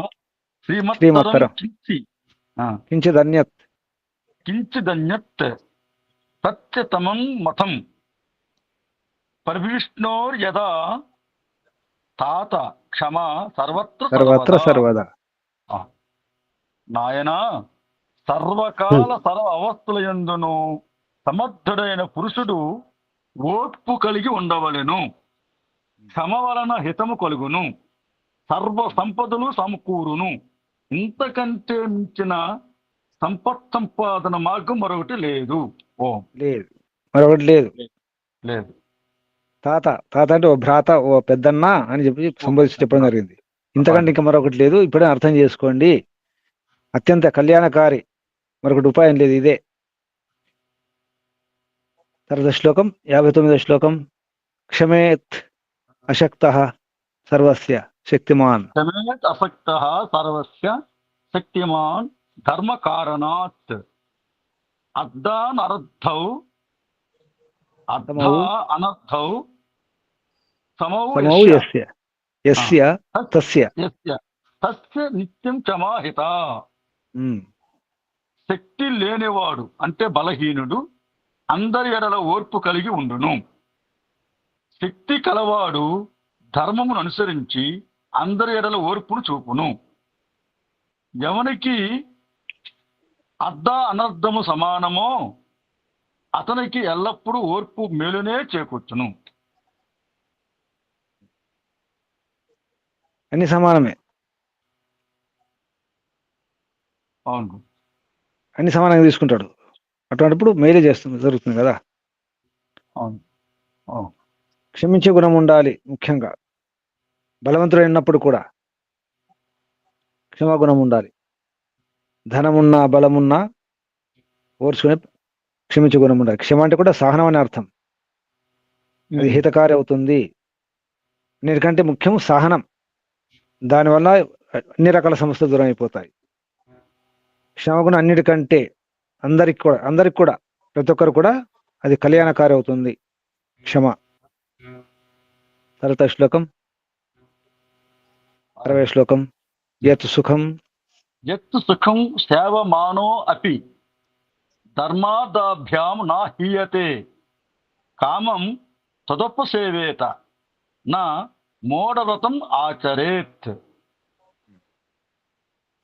Speaker 3: కించిదన్యత్ సత్యతమం మతం పరివిష్ణోర్యదా తాత క్షమా సర్వత్ర
Speaker 1: సర్వదా.
Speaker 3: నాయనా, సర్వకాల సర్వ అవస్థల యందును సమర్థుడైన పురుషుడు ఓర్పు కలిగి ఉండవలెను. క్షమ వలన హితము కలుగును, సర్వ సంపదలు సమకూరును. ఇంతకంటే మించిన సంపత్ సంపాదన మార్గం మరొకటి లేదు.
Speaker 1: లేదు, మరొకటి లేదు.
Speaker 3: లేదు.
Speaker 1: తాత అంటే ఓ భ్రాత, ఓ పెద్దన్న అని చెప్పి సంబోధించి చెప్పడం జరిగింది. ఇంతకంటే ఇంకా మరొకటి లేదు. ఇప్పుడే అర్థం చేసుకోండి. అత్యంత కళ్యాణకారి, మరొకటి ఉపాయం లేదు, ఇదే. తర్వాత శ్లోకం 59వ శ్లోకం. క్షమేత్ అశక్తః సర్వస్య శక్తిమాన్.
Speaker 3: క్షమేత్ అసక్తః సర్వస్య శక్తిమాన్ ధర్మ కారణాత్ అర్ధానర్థౌ అనర్థౌ సమౌ
Speaker 1: యస్య తస్య
Speaker 3: నిత్యం క్షమాహిత. శక్తి లేనివాడు అంటే బలహీనుడు అందరి ఎడల ఓర్పు కలిగి ఉండును. శక్తి కలవాడు ధర్మమును అనుసరించి అందరి ఎడల ఓర్పును చూపును. ఎవనికి అనర్థము సమానమో అతనికి ఎల్లప్పుడూ ఓర్పు మేలునే చేకూర్చును.
Speaker 1: అన్ని సమానమే.
Speaker 3: అవును,
Speaker 1: అన్ని సమానంగా తీసుకుంటాడు. అటువంటిప్పుడు మేలే జరుగుతుంది కదా.
Speaker 3: అవును.
Speaker 1: క్షమించే గుణం ఉండాలి. ముఖ్యంగా బలవంతుడు అయినప్పుడు కూడా క్షమాగుణం ఉండాలి. ధనమున్నా బలమున్నా ఓర్చుకునే క్షమించే గుణం ఉండాలి. క్షమ అంటే కూడా సహనం అనే అర్థం. అది హితకారి అవుతుంది. అన్నిటికంటే ముఖ్యం సహనం. దానివల్ల అన్ని రకాల సమస్యలు దూరం అయిపోతాయి. క్షమగుణం అన్నిటికంటే అందరికి కూడా ప్రతి ఒక్కరు కూడా అది కళ్యాణకారి అవుతుంది క్షమ. తర్వాత శ్లోకం 60వ శ్లోకం. యత్ సుఖం
Speaker 3: సేవమానో అపి ధర్మాదాభ్యాం నా హీయతే కామం తదుపసేవేత నా మోఢవ్రతం ఆచరేత్.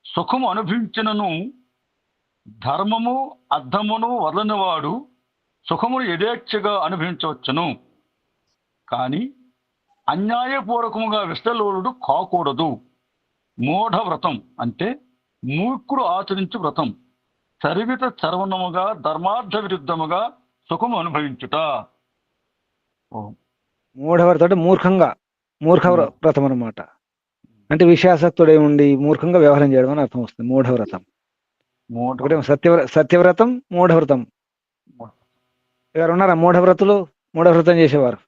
Speaker 3: సుఖము అనుభవించినను ధర్మము అర్థమును వదలనివాడు సుఖమును యథేచ్ఛగా అనుభవించవచ్చును, కానీ అన్యాయపూర్వకముగా విస్తలోలుడు కాకూడదు. మూఢవ్రతం అంటే మూర్ఖుడు ఆచరించు వ్రతం. చరివిత చర్వణముగా ధర్మార్థ విరుద్ధముగా సుఖము అనుభవించుట.
Speaker 1: మూఢవ్రతం అంటే మూర్ఖ వ్రతం అన్నమాట. అంటే విషయాసక్తుడై ఉండి మూర్ఖంగా వ్యవహారం చేయడం అని అర్థం వస్తుంది మూఢవ్రతం. ఒకటే సత్యవ్రతం, మూఢవ్రతం. ఎవరు ఉన్నారా మూఢవ్రతం చేసేవారు?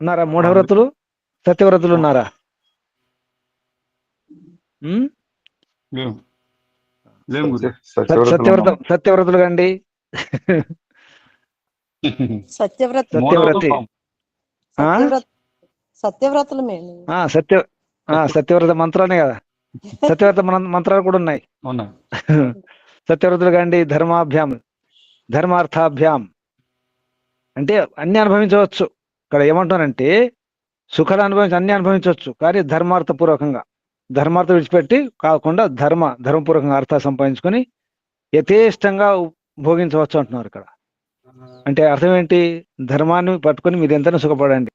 Speaker 1: ఉన్నారా మూఢవ్రతులు? సత్యవ్రతులు ఉన్నారా? సత్యవ్రతులు కండి. సత్యవ్రత మంత్రాలే కదా. సత్యవ్రత మంత్రాలు కూడా ఉన్నాయి. సత్యవ్రతులు కండి. ధర్మార్థాభ్యాం అంటే అన్ని అనుభవించవచ్చు. ఇక్కడ ఏమంటానంటే సుఖాలు అన్ని అనుభవించవచ్చు, కానీ ధర్మార్థపూర్వకంగా. ధర్మార్థం విడిచిపెట్టి కాకుండా ధర్మపూర్వకంగా అర్థాలు సంపాదించుకొని యథేష్టంగా భోగించవచ్చు అంటున్నారు ఇక్కడ. అంటే అర్థం ఏంటి? ధర్మాన్ని పట్టుకొని మీరు ఎంతైనా సుఖపడండి,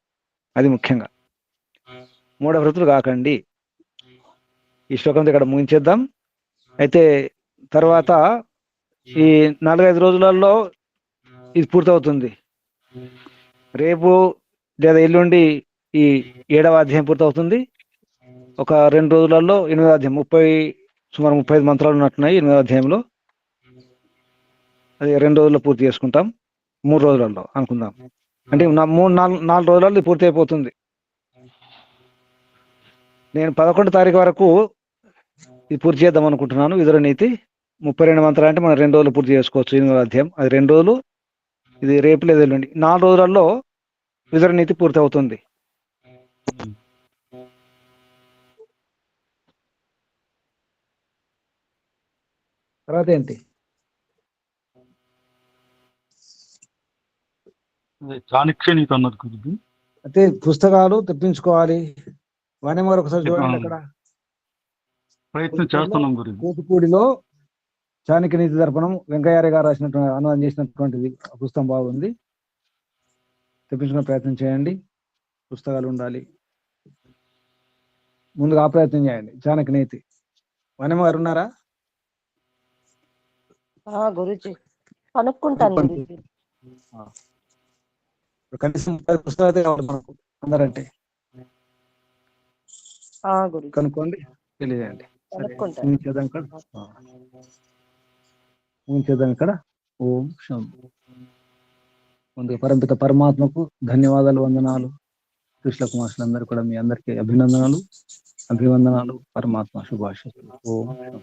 Speaker 1: అది ముఖ్యంగా. మూఢవ్రతులు కాకండి. ఈ శ్లోకంతో ఇక్కడ ముగించేద్దాం. అయితే తర్వాత ఈ 4-5 రోజులలో ఇది పూర్తవుతుంది. రేపు లేదా ఎల్లుండి ఈ 7వ అధ్యాయం పూర్తవుతుంది. ఒక 2 రోజులలో 8వ అధ్యాయం, సుమారు 35 మంత్రాలు ఉన్నట్టున్నాయి 8వ అధ్యాయంలో. అది 2 రోజుల్లో పూర్తి చేసుకుంటాం. 3 రోజులలో అనుకుందాం. అంటే 4 రోజులలో పూర్తి అయిపోతుంది. నేను 11వ తారీఖు వరకు ఇది పూర్తి చేద్దాం అనుకుంటున్నాను. విదుర నీతి 32 మంత్రాలు అంటే మనం 2 రోజులు పూర్తి చేసుకోవచ్చు. 8వ అధ్యాయం అది 2 రోజులు, ఇది రేపు లేదా ఎల్లుండి. 4 రోజులలో విదుర నీతి పూర్తి అవుతుంది. తర్వాత ఏంటి?
Speaker 3: చాణక్య నీతి అన్నారు గురించి.
Speaker 1: అయితే పుస్తకాలు తెప్పించుకోవాలి. వాణి గారు ఒకసారి చూడండి. అక్కడ
Speaker 3: ప్రయత్నం చేస్తున్నాం గురించి.
Speaker 1: కూతుపూడిలో చాణక్య నీతి దర్పణం వెంకయ్య గారు రాసినటువంటి అనువాదం చేసినటువంటిది పుస్తకం బాగుంది. తెప్పించుకునే ప్రయత్నం చేయండి. పుస్తకాలు ఉండాలి. ముందుగా ఆ ప్రయత్నం చేయండి. చాణక్య నీతి. వనమ్మ గారు ఉన్నారా?
Speaker 2: గురుజీ కనుక్కుంటాను
Speaker 1: చెప్పండి.
Speaker 2: గురుజీ.
Speaker 1: కనీసం 10 పుస్తకాలు అయితే కావాలి మనకు అందరంటే.
Speaker 2: గురుజీ
Speaker 1: కనుక్కోండి, తెలియజేయండి. సరే,
Speaker 2: కనుక్కుంటాను.
Speaker 1: ముగించేద్దాం ఇక్కడ. ముగించేద్దాం ఇక్కడ. ఓం శం. ముందుగా పరమపిత పరమాత్మకు ధన్యవాదాలు, వందనాలు. కృష్ణ కుమార్లందరూ కూడా మీ అందరికీ అభివందనాలు. పరమాత్మ శుభాశిస్సులు. ఓం శం.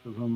Speaker 1: శుభం.